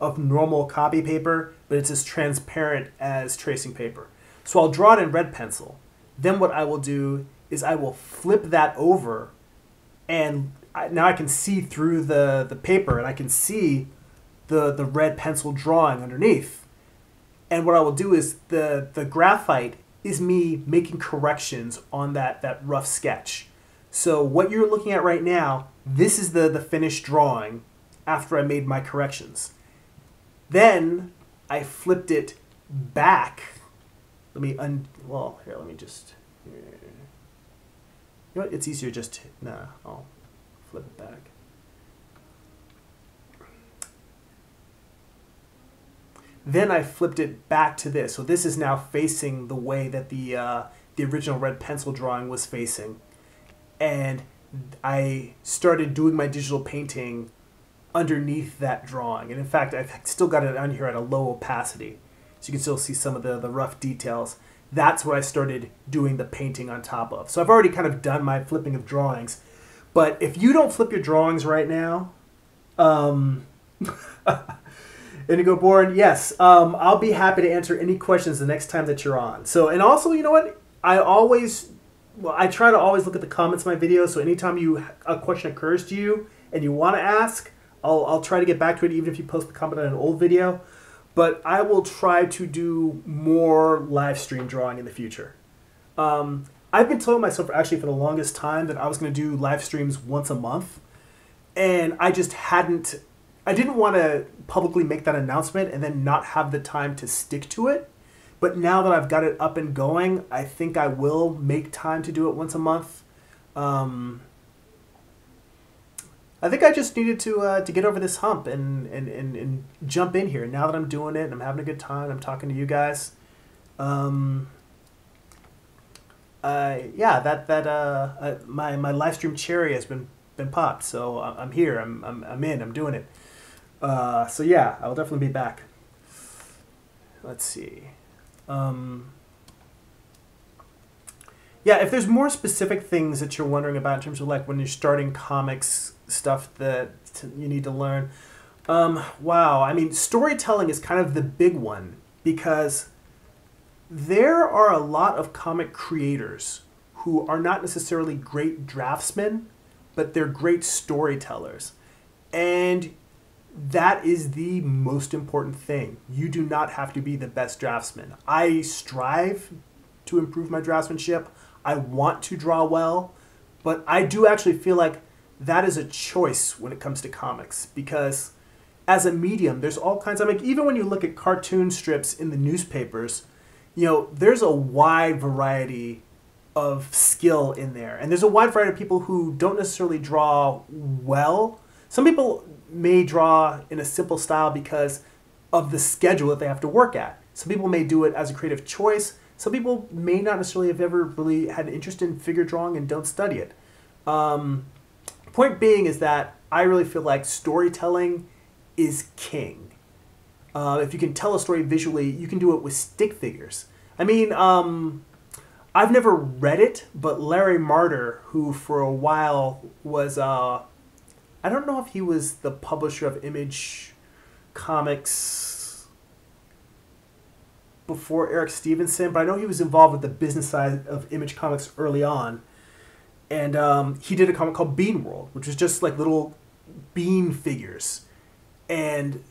of normal copy paper, but it's as transparent as tracing paper. So I'll draw it in red pencil. Then what I will do is I will flip that over, and now I can see through the paper, and I can see the red pencil drawing underneath. And what I will do is the graphite is me making corrections on that rough sketch. So what you're looking at right now, this is the finished drawing after I made my corrections. Then I flipped it back. Let me let me just, you know what, it's easier just to, I'll flip it back. Then I flipped it back to this. So this is now facing the way that the original red pencil drawing was facing. And I started doing my digital painting underneath that drawing. And in fact, I've still got it on here at a low opacity, so you can still see some of the rough details. That's what I started doing the painting on top of. So I've already kind of done my flipping of drawings. But if you don't flip your drawings right now, Indigo Born, yes, I'll be happy to answer any questions the next time that you're on. So, and also, you know what? I try to always look at the comments of my videos. So anytime a question occurs to you and you want to ask, I'll try to get back to it, even if you post the comment on an old video. But I will try to do more live stream drawing in the future. I've been telling myself actually for the longest time that I was going to do live streams once a month. And I didn't want to publicly make that announcement and then not have the time to stick to it. But now that I've got it up and going, I think I will make time to do it once a month. I think I just needed to get over this hump and jump in here. Now that I'm doing it and I'm having a good time, I'm talking to you guys. Yeah, my live stream cherry has been popped, so I'm here. I'm in. I'm doing it. So yeah, I'll definitely be back. Let's see. Yeah, if there's more specific things that you're wondering about in terms of like when you're starting comics stuff that you need to learn, wow, I mean, storytelling is kind of the big one, because there are a lot of comic creators who are not necessarily great draftsmen, but they're great storytellers. And that is the most important thing. You do not have to be the best draftsman. I strive to improve my draftsmanship. I want to draw well, but I do actually feel like that is a choice when it comes to comics, because as a medium, there's all kinds of, like, even when you look at cartoon strips in the newspapers, you know, there's a wide variety of skill in there. And there's a wide variety of people who don't necessarily draw well. Some people may draw in a simple style because of the schedule that they have to work at. Some people may do it as a creative choice. Some people may not necessarily have ever really had an interest in figure drawing and don't study it. Point being is that I really feel like storytelling is king. If you can tell a story visually, you can do it with stick figures. I mean, I've never read it, but Larry Marder, who for a while was, I don't know if he was the publisher of Image Comics before Eric Stevenson, but I know he was involved with the business side of Image Comics early on. And he did a comic called Bean World, which was just like little bean figures. And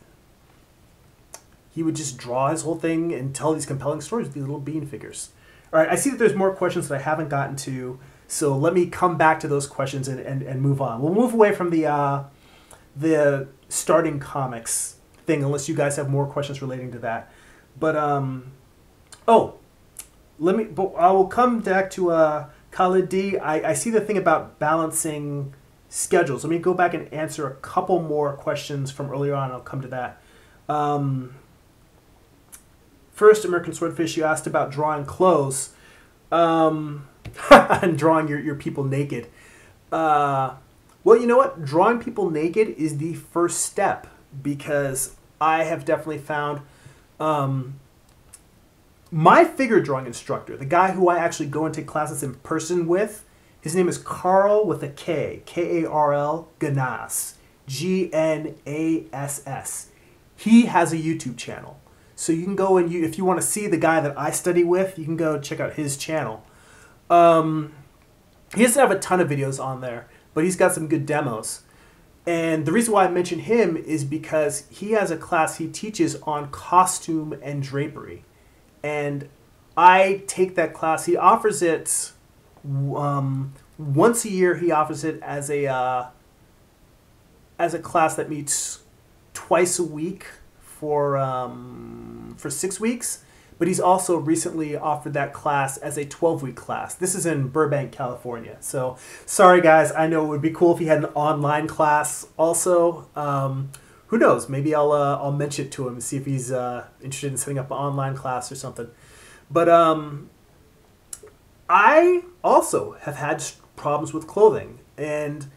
he would just draw his whole thing and tell these compelling stories with these little bean figures. All right, I see that there's more questions that I haven't gotten to, so let me come back to those questions and move on. We'll move away from the starting comics thing, unless you guys have more questions relating to that. But I will come back to Khalid D. I see the thing about balancing schedules. Let me go back and answer a couple more questions from earlier on. I'll come to that. First, American Swordfish, you asked about drawing clothes and drawing your people naked. Well, you know what? Drawing people naked is the first step, because I have definitely found my figure drawing instructor, the guy who I actually go and take classes in person with, his name is Carl with a K, K-A-R-L, Gnass, G-N-A-S-S. He has a YouTube channel. So you can go and if you want to see the guy that I study with, you can go check out his channel. He doesn't have a ton of videos on there, but he's got some good demos. And the reason why I mention him is because he has a class he teaches on costume and drapery. And I take that class. He offers it once a year. He offers it as a class that meets twice a week for 6 weeks, but he's also recently offered that class as a 12-week class. This is in Burbank, California. So sorry guys, I know it would be cool if he had an online class also. Who knows? Maybe I'll mention it to him and see if he's interested in setting up an online class or something. But I also have had problems with clothing, and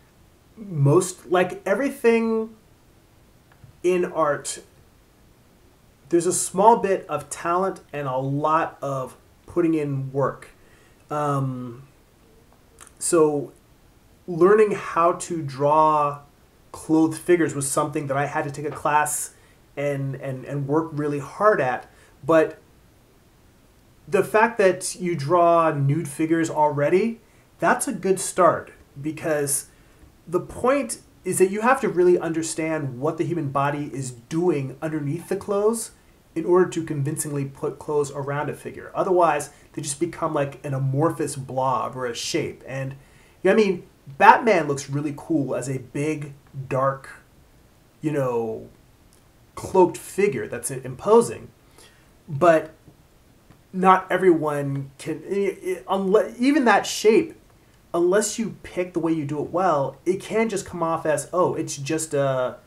like everything in art, there's a small bit of talent and a lot of putting in work. So learning how to draw clothed figures was something that I had to take a class and work really hard at. But the fact that you draw nude figures already, that's a good start, because the point is that you have to really understand what the human body is doing underneath the clothes in order to convincingly put clothes around a figure. Otherwise, they just become like an amorphous blob or a shape. And I mean, Batman looks really cool as a big, dark, cloaked figure that's imposing. But not everyone can, even that shape, unless you pick the way you do it well, it can just come off as, oh, it's just a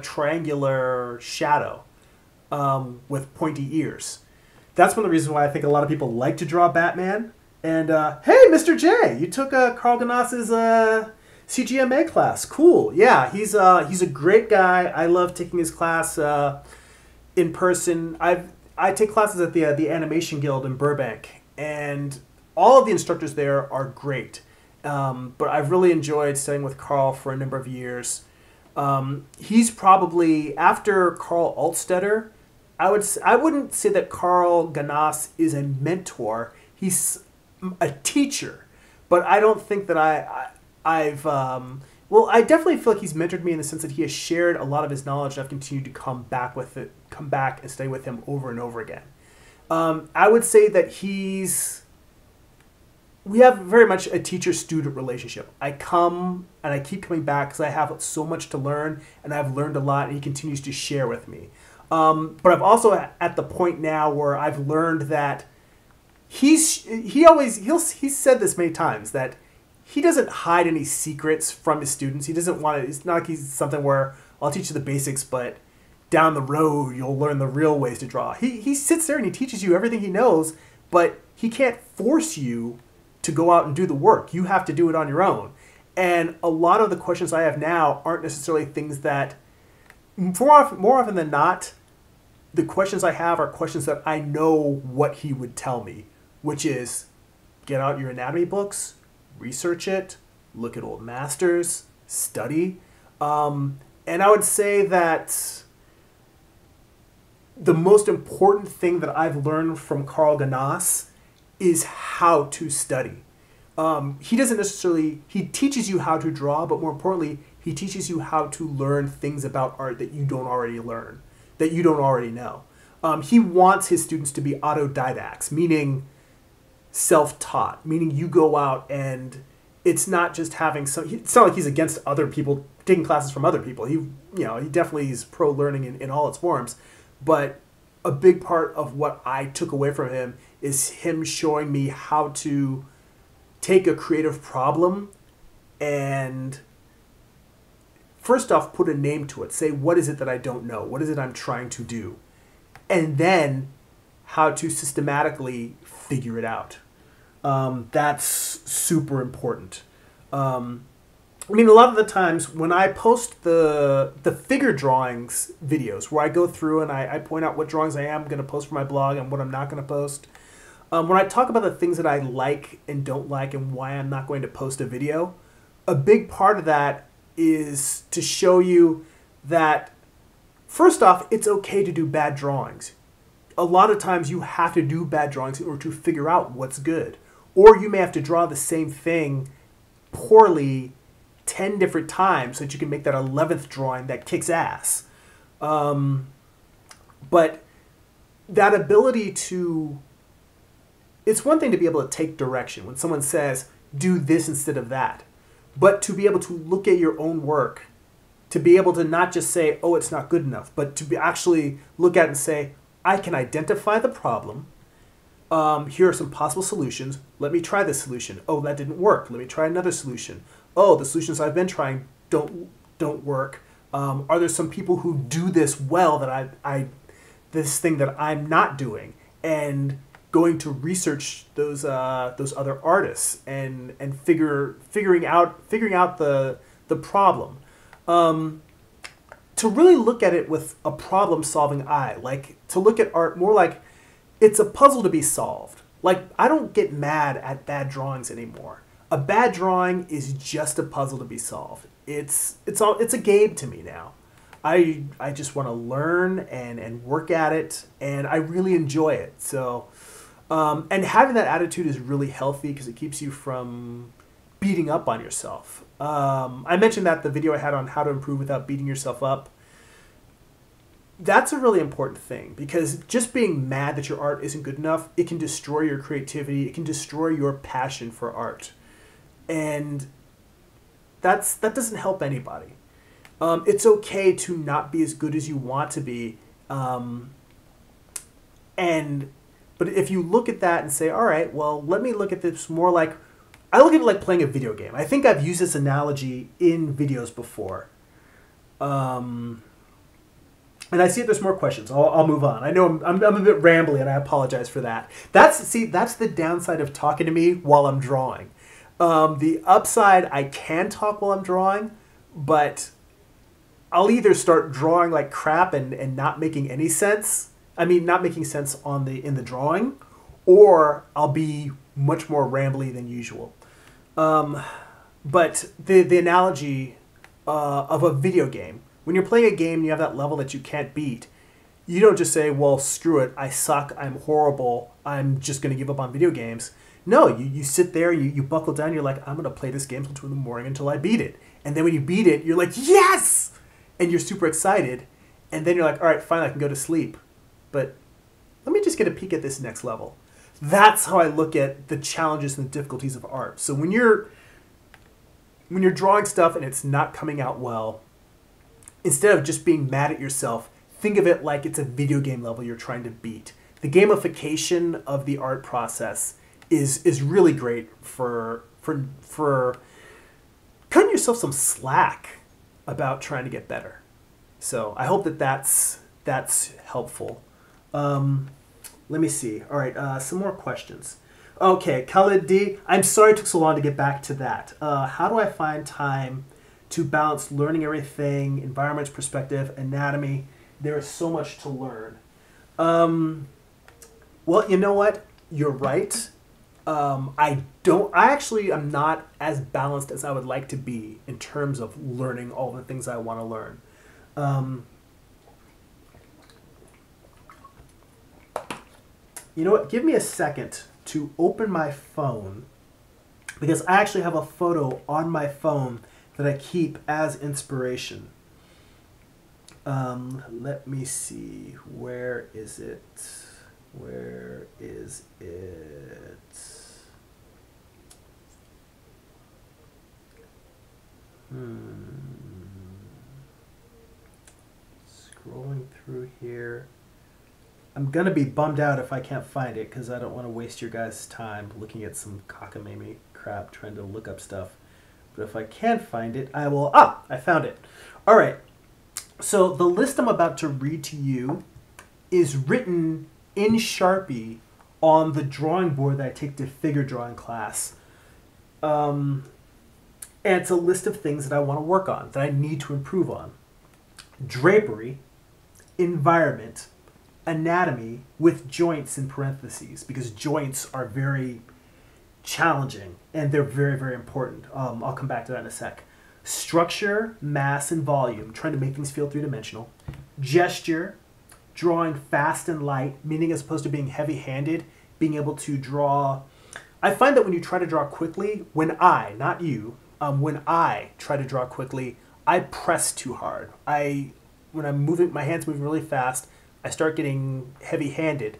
triangular shadow with pointy ears. That's one of the reasons why I think a lot of people like to draw Batman. And hey, Mr. J, you took Carl Gnass's CGMA class. Cool. Yeah, he's a great guy. I love taking his class in person. I take classes at the Animation Guild in Burbank, and all of the instructors there are great. But I've really enjoyed studying with Carl for a number of years. He's probably, after Carl Altstetter, I wouldn't say that Carl Gnass is a mentor. He's a teacher, but I don't think that I've I definitely feel like he's mentored me in the sense that he has shared a lot of his knowledge, and I've continued to come back and stay with him over and over again. I would say that we have very much a teacher-student relationship. I come and I keep coming back because I have so much to learn, and I've learned a lot, and he continues to share with me. But I'm also at the point now where I've learned that he's said this many times, that he doesn't hide any secrets from his students. He doesn't want to. It's not like he's something where I'll teach you the basics, but down the road you'll learn the real ways to draw. He sits there and he teaches you everything he knows, but he can't force you to go out and do the work. You have to do it on your own. And a lot of the questions I have now aren't necessarily things that, more often than not, the questions I have are questions that I know what he would tell me, which is, get out your anatomy books, research it, look at old masters, study. And I would say that the most important thing that I've learned from Carl Ganas is how to study. He doesn't necessarily, he teaches you how to draw, but more importantly, he teaches you how to learn things about art that you don't already learn, that you don't already know. He wants his students to be autodidacts, meaning self-taught, meaning you go out and it's not just having some, it's not like he's against other people, taking classes from other people. He definitely is pro-learning in all its forms. But a big part of what I took away from him is him showing me how to take a creative problem and first off, put a name to it. Say, what is it that I don't know? What is it I'm trying to do? And then how to systematically figure it out. That's super important. I mean, a lot of the times when I post the figure drawings videos where I go through and I point out what drawings I am going to post for my blog and what I'm not going to post, when I talk about the things that I like and don't like and why I'm not going to post a video, a big part of that is to show you that, first off, it's okay to do bad drawings. A lot of times you have to do bad drawings in order to figure out what's good. Or you may have to draw the same thing poorly 10 different times so that you can make that 11th drawing that kicks ass. But that ability to... It's one thing to be able to take direction when someone says, do this instead of that. But to be able to look at your own work, to be able to not just say, oh, it's not good enough, but to actually look at it and say, I can identify the problem. Here are some possible solutions. Let me try this solution. Oh, that didn't work. Let me try another solution. Oh, the solutions I've been trying don't work. Are there some people who do this well that this thing that I'm not doing? And going to research those other artists and figuring out the problem. To really look at it with a problem-solving eye, like to look at art more like it's a puzzle to be solved. Like, I don't get mad at bad drawings anymore. A bad drawing is just a puzzle to be solved. It's a game to me now. I just want to learn and work at it, and I really enjoy it. So, and having that attitude is really healthy because it keeps you from beating up on yourself. I mentioned that the video I had on how to improve without beating yourself up. That's a really important thing because just being mad that your art isn't good enough, it can destroy your creativity. It can destroy your passion for art. And that doesn't help anybody. It's okay to not be as good as you want to be. But if you look at that and say, all right, well, let me look at this more like, I look at it like playing a video game. I think I've used this analogy in videos before. And I see if there's more questions. I'll move on. I know I'm a bit rambly, and I apologize for that. That's the downside of talking to me while I'm drawing. The upside, I can talk while I'm drawing, but I'll either start drawing like crap and not making any sense. I mean, not making sense in the drawing, or I'll be much more rambly than usual. But the analogy of a video game. When you're playing a game and you have that level that you can't beat, you don't just say, well, screw it, I suck, I'm horrible, I'm just going to give up on video games. No, you sit there, you buckle down, you're like, I'm going to play this game until 2 in the morning until I beat it. And then when you beat it, you're like, yes! And you're super excited. And then you're like, all right, fine, I can go to sleep. But let me just get a peek at this next level. That's how I look at the challenges and the difficulties of art. So when you're drawing stuff and it's not coming out well, instead of just being mad at yourself, think of it like it's a video game level you're trying to beat. The gamification of the art process is really great for cutting yourself some slack about trying to get better. So I hope that's helpful. Let me see. All right, some more questions. Okay, Khalid D. I'm sorry it took so long to get back to that. How do I find time to balance learning everything, environments, perspective, anatomy? There is so much to learn. Well, you know what? You're right. I actually am not as balanced as I would like to be in terms of learning all the things I want to learn. You know what? Give me a second to open my phone because I actually have a photo on my phone that I keep as inspiration. Let me see. Where is it? Where is it? Scrolling through here. I'm going to be bummed out if I can't find it because I don't want to waste your guys' time looking at some cockamamie crap trying to look up stuff. But if I can find it, I will... Ah! I found it. All right. So the list I'm about to read to you is written in Sharpie on the drawing board that I take to figure drawing class. And it's a list of things that I want to work on, that I need to improve on. Drapery, environment, anatomy with joints in parentheses, because joints are very challenging and they're very, very important. I'll come back to that in a sec. Structure, mass, and volume, trying to make things feel three-dimensional. Gesture, drawing fast and light, meaning as opposed to being heavy-handed, being able to draw. I find that when you try to draw quickly, when I, not you, when I try to draw quickly, I press too hard. When I'm moving, my hands moving really fast, I start getting heavy-handed.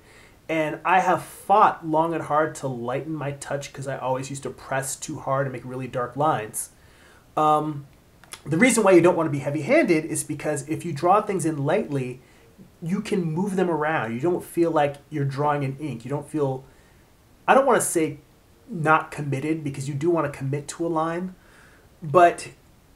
And I have fought long and hard to lighten my touch because I always used to press too hard and make really dark lines. The reason why you don't want to be heavy-handed is because if you draw things in lightly, you can move them around. You don't feel like you're drawing in ink. You don't feel, I don't want to say not committed because you do want to commit to a line, but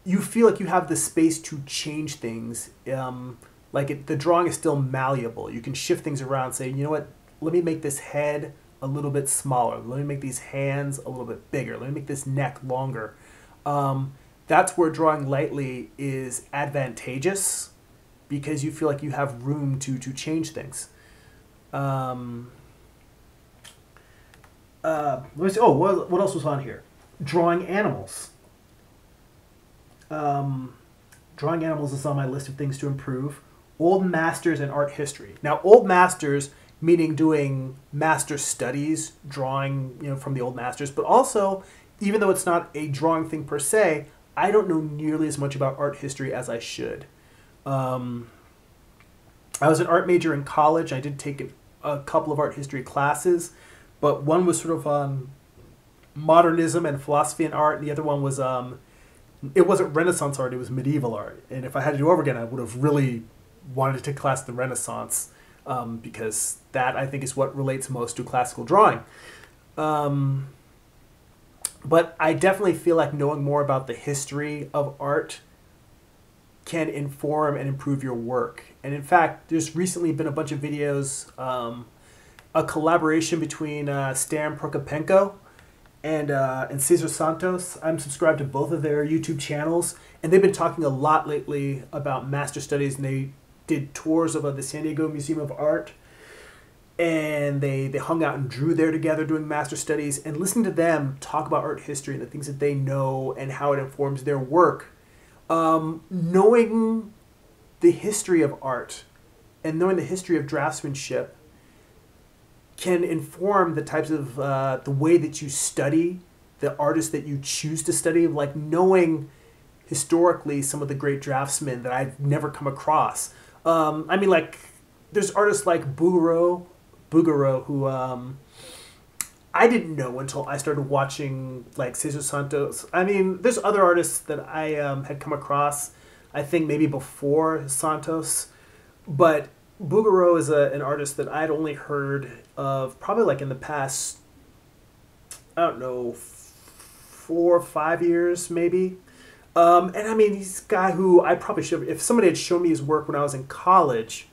you feel like you have the space to change things. The drawing is still malleable. You can shift things around, say, you know what, let me make this head a little bit smaller. Let me make these hands a little bit bigger. Let me make this neck longer. That's where drawing lightly is advantageous because you feel like you have room to change things. Let me see. Oh, what else was on here? Drawing animals. Drawing animals is on my list of things to improve. Old masters and art history. Now, old masters meaning doing master studies, drawing, from the old masters, but also, even though it's not a drawing thing per se, I don't know nearly as much about art history as I should. I was an art major in college. I did take a couple of art history classes, but one was sort of on modernism and philosophy and art, and the other one was, it wasn't Renaissance art, it was medieval art. And if I had to do over again, I would have really wanted to take a class in the Renaissance, because that, I think, is what relates most to classical drawing. But I definitely feel like knowing more about the history of art can inform and improve your work. And in fact, there's recently been a bunch of videos, a collaboration between Stan Prokopenko and Cesar Santos. I'm subscribed to both of their YouTube channels, and they've been talking a lot lately about master studies, and they did tours of the San Diego Museum of Art, and they hung out and drew there together doing master studies, and listening to them talk about art history and the things that they know and how it informs their work. Knowing the history of art and knowing the history of draftsmanship can inform the types of, the way that you study, the artists that you choose to study, like knowing historically some of the great draftsmen that I've never come across. There's artists like Bouguereau, who I didn't know until I started watching, like, Cesar Santos. There's other artists that I had come across, I think maybe before Santos, but Bouguereau is an artist that I'd only heard of probably like in the past, I don't know, 4 or 5 years maybe. He's a guy who I probably should, if somebody had shown me his work when I was in college,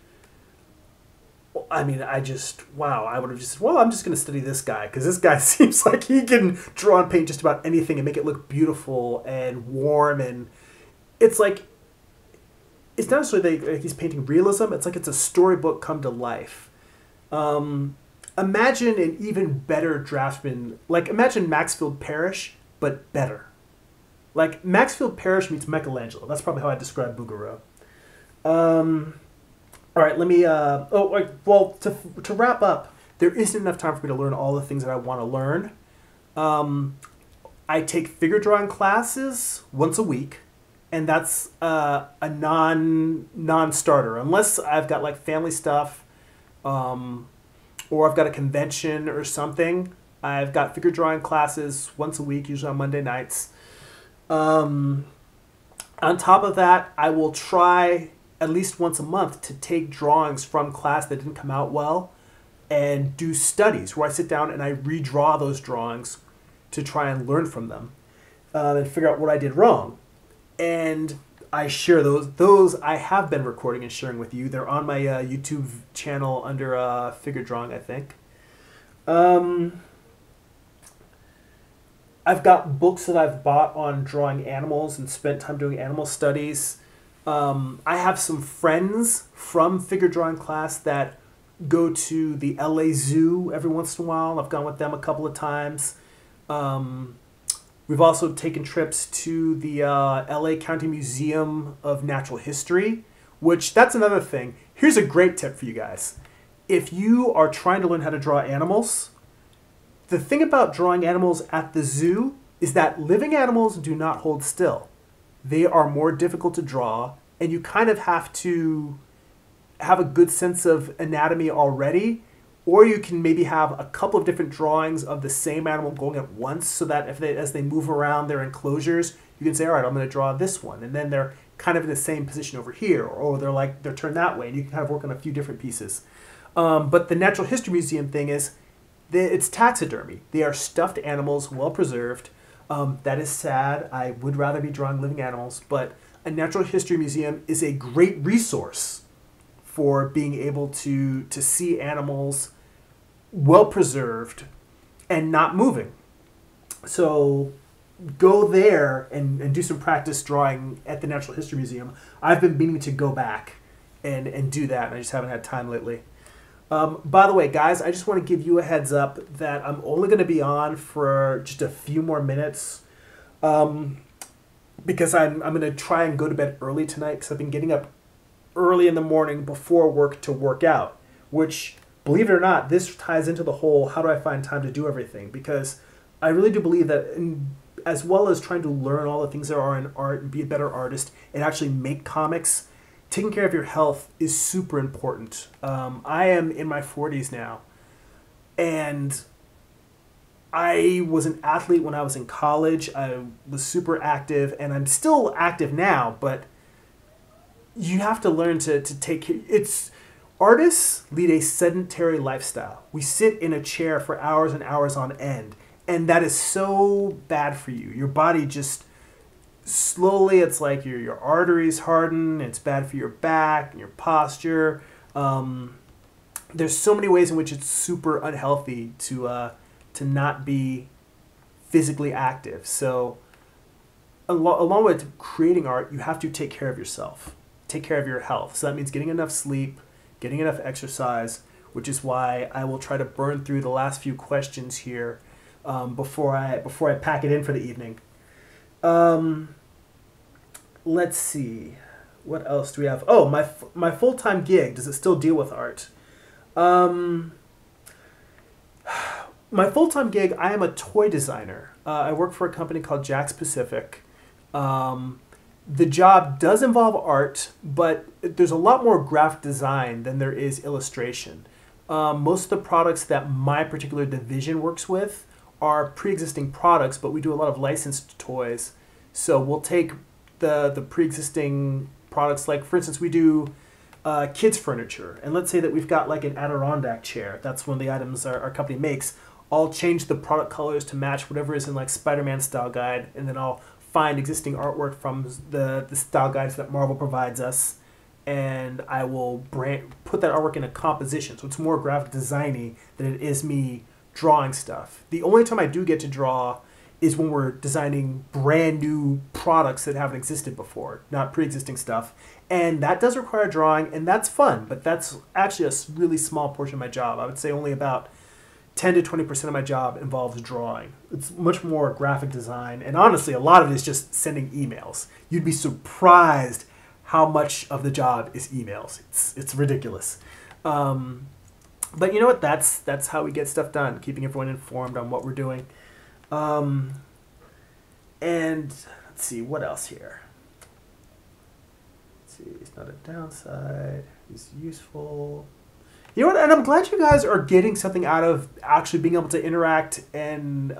I would have just said, well, I'm just going to study this guy because this guy seems like he can draw and paint just about anything and make it look beautiful and warm, and it's like, it's not necessarily like he's painting realism, it's like it's a storybook come to life. imagine an even better draftsman. Like, imagine Maxfield Parrish, but better. Like, Maxfield Parrish meets Michelangelo. That's probably how I describe Bouguereau. All right, let me. To wrap up, there isn't enough time for me to learn all the things that I want to learn. I take figure drawing classes once a week, and that's a non-starter unless I've got like family stuff, or I've got a convention or something. I've got figure drawing classes once a week, usually on Monday nights. On top of that, I will try at least once a month to take drawings from class that didn't come out well and do studies where I sit down and I redraw those drawings to try and learn from them and figure out what I did wrong. And I share those. Those I have been recording and sharing with you. They're on my YouTube channel under figure drawing, I think. I've got books that I've bought on drawing animals and spent time doing animal studies. I have some friends from figure drawing class that go to the LA Zoo every once in a while. I've gone with them a couple of times. We've also taken trips to the LA County Museum of Natural History, which that's another thing. Here's a great tip for you guys. If you are trying to learn how to draw animals, the thing about drawing animals at the zoo is that living animals do not hold still. They are more difficult to draw, and you kind of have to have a good sense of anatomy already, or you can maybe have a couple of different drawings of the same animal going at once so that as they move around their enclosures, you can say, all right, I'm going to draw this one. And then they're kind of in the same position over here, or they're turned that way, and you can kind of work on a few different pieces. But the Natural History Museum thing is, it's taxidermy. They are stuffed animals, well preserved. That is sad. I would rather be drawing living animals, but a natural history museum is a great resource for being able to see animals well preserved and not moving. So go there and do some practice drawing at the Natural History Museum. I've been meaning to go back and do that, and I just haven't had time lately. By the way, guys, I just want to give you a heads up that I'm only going to be on for just a few more minutes because I'm going to try and go to bed early tonight because I've been getting up early in the morning before work to work out, which, believe it or not, this ties into the whole how do I find time to do everything, because I really do believe that as well as trying to learn all the things there are in art and be a better artist and actually make comics, taking care of your health is super important. I am in my 40s now, and I was an athlete when I was in college. I was super active, and I'm still active now, but you have to learn to take care. Artists lead a sedentary lifestyle. We sit in a chair for hours and hours on end, and that is so bad for you. Your body just slowly, it's like your arteries harden. It's bad for your back and your posture. There's so many ways in which it's super unhealthy to not be physically active. So along with creating art, you have to take care of yourself, take care of your health. So that means getting enough sleep, getting enough exercise, which is why I will try to burn through the last few questions here before I pack it in for the evening. Let's see. What else do we have? Oh, my full-time gig. Does it still deal with art? My full-time gig, I am a toy designer. I work for a company called Jack's Pacific. The job does involve art, but there's a lot more graphic design than there is illustration. Most of the products that my particular division works with are pre-existing products, but we do a lot of licensed toys. So we'll take the pre-existing products, like for instance we do kids furniture, and let's say that we've got like an Adirondack chair. That's one of the items our company makes. I'll change the product colors to match whatever is in like Spider-Man style guide, and then I'll find existing artwork from the style guides that Marvel provides us, and I will put that artwork in a composition, so it's more graphic designy than it is me drawing stuff. The only time I do get to draw is when we're designing brand new products that haven't existed before, not pre-existing stuff. And that does require drawing, and that's fun, but that's actually a really small portion of my job. I would say only about 10 to 20% of my job involves drawing. It's much more graphic design. And honestly, a lot of it is just sending emails. You'd be surprised how much of the job is emails. It's ridiculous. But you know what? That's how we get stuff done, keeping everyone informed on what we're doing. And let's see, what else here? Let's see, it's not a downside. It's useful. You know what? And I'm glad you guys are getting something out of actually being able to interact and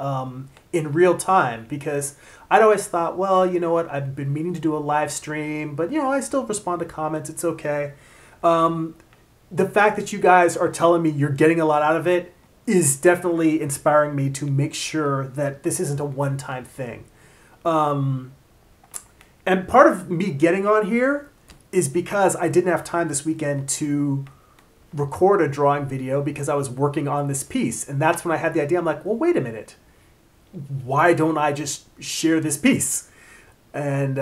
in real time, because I'd always thought, well, you know what? I've been meaning to do a live stream, but you know, I still respond to comments. It's okay. The fact that you guys are telling me you're getting a lot out of it is definitely inspiring me to make sure that this isn't a one-time thing. And part of me getting on here is because I didn't have time this weekend to record a drawing video because I was working on this piece. And that's when I had the idea. I'm like, well, wait a minute. Why don't I just share this piece? And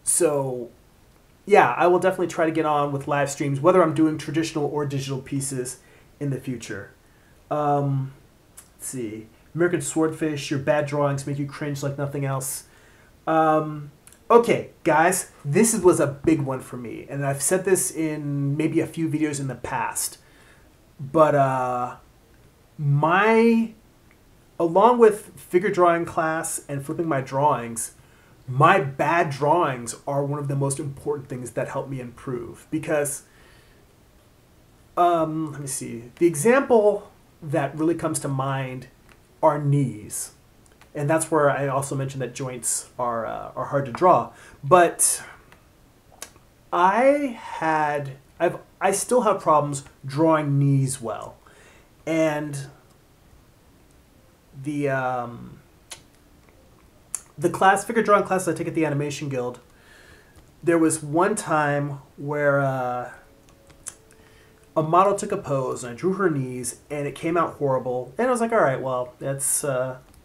so, yeah, I will definitely try to get on with live streams, whether I'm doing traditional or digital pieces in the future. Let's see. American Swordfish, your bad drawings make you cringe like nothing else. Okay, guys, this was a big one for me, and I've said this in maybe a few videos in the past, but along with figure drawing class and flipping my drawings, my bad drawings are one of the most important things that help me improve, because let me see, the example that really comes to mind are knees. And that's where I also mentioned that joints are hard to draw. But I still have problems drawing knees well. And the figure drawing class I take at the Animation Guild, there was one time where a model took a pose and I drew her knees and it came out horrible. And I was like, all right, well, that's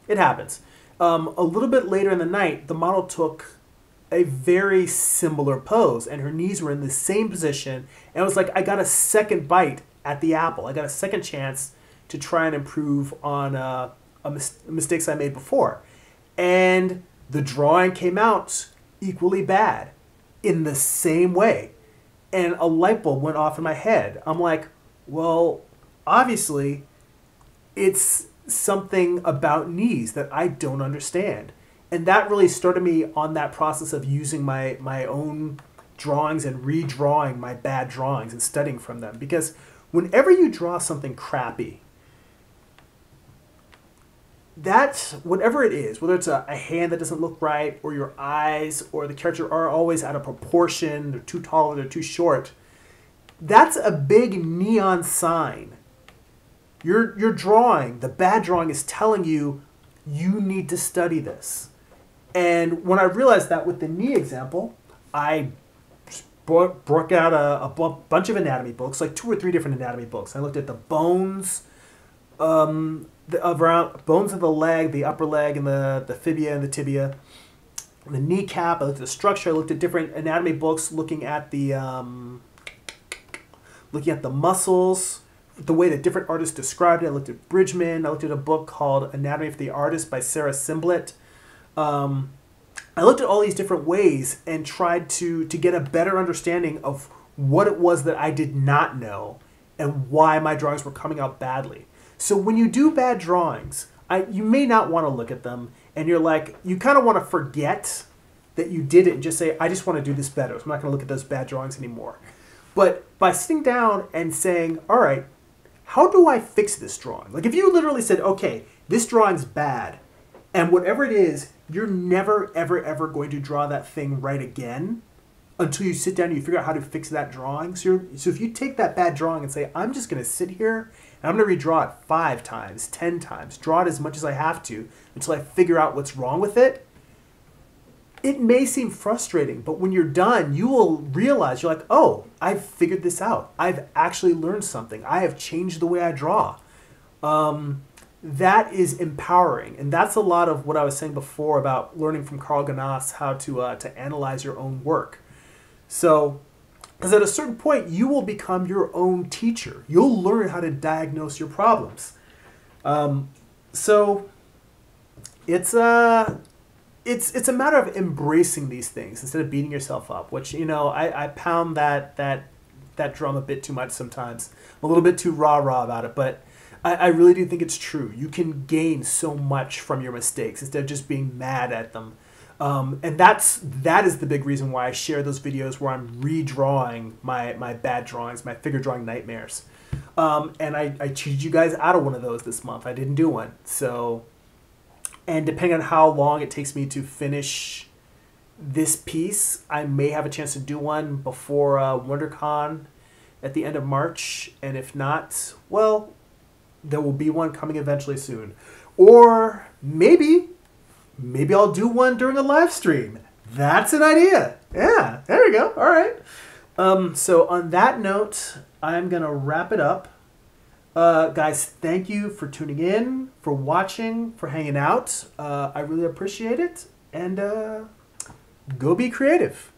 it happens. A little bit later in the night, the model took a very similar pose and her knees were in the same position. And it was like, I got a second bite at the apple. I got a second chance to try and improve on mistakes I made before. And the drawing came out equally bad in the same way. And a light bulb went off in my head. I'm like, well, obviously, it's something about knees that I don't understand. And that really started me on that process of using my own drawings and redrawing my bad drawings and studying from them. Because whenever you draw something crappy, that, whatever it is, whether it's a hand that doesn't look right, or your eyes, or the character are always out of proportion, they're too tall or they're too short, that's a big neon sign. Your drawing, the bad drawing, is telling you, you need to study this. And when I realized that with the knee example, I broke out a bunch of anatomy books, like 2 or 3 different anatomy books. I looked at the bones, around bones of the leg, the upper leg, and the fibia and the tibia, and the kneecap. I looked at the structure. I looked at different anatomy books, looking at the muscles, the way that different artists described it. I looked at Bridgman. I looked at a book called Anatomy for the Artist by Sarah Simblett. I looked at all these different ways and tried to get a better understanding of what it was that I did not know and why my drawings were coming out badly. So when you do bad drawings, you may not want to look at them, and you're like, you kind of want to forget that you did it and just say, I just want to do this better. So I'm not going to look at those bad drawings anymore. But by sitting down and saying, all right, how do I fix this drawing? Like if you literally said, okay, this drawing's bad, and whatever it is, you're never, ever, ever going to draw that thing right again until you sit down and you figure out how to fix that drawing. So if you take that bad drawing and say, I'm just going to sit here and I'm going to redraw it 5 times, 10 times, draw it as much as I have to until I figure out what's wrong with it, it may seem frustrating, but when you're done, you will realize, you're like, oh, I've figured this out. I've actually learned something. I have changed the way I draw. That is empowering, and that's a lot of what I was saying before about learning from Carl Ganas how to analyze your own work. So Because at a certain point, you will become your own teacher. You'll learn how to diagnose your problems. So it's a matter of embracing these things instead of beating yourself up. Which, you know, I pound that drum a bit too much sometimes. I'm a little bit too rah-rah about it, but I really do think it's true. You can gain so much from your mistakes instead of just being mad at them. And that is the big reason why I share those videos where I'm redrawing my bad drawings, my figure drawing nightmares. And I cheated you guys out of one of those this month. I didn't do one. So, and depending on how long it takes me to finish this piece, I may have a chance to do one before WonderCon at the end of March. And if not, well, there will be one coming eventually soon. Or maybe I'll do one during a live stream. That's an idea. Yeah, there we go. All right. So on that note, I'm going to wrap it up. Guys, thank you for tuning in, for watching, for hanging out. I really appreciate it. And go be creative.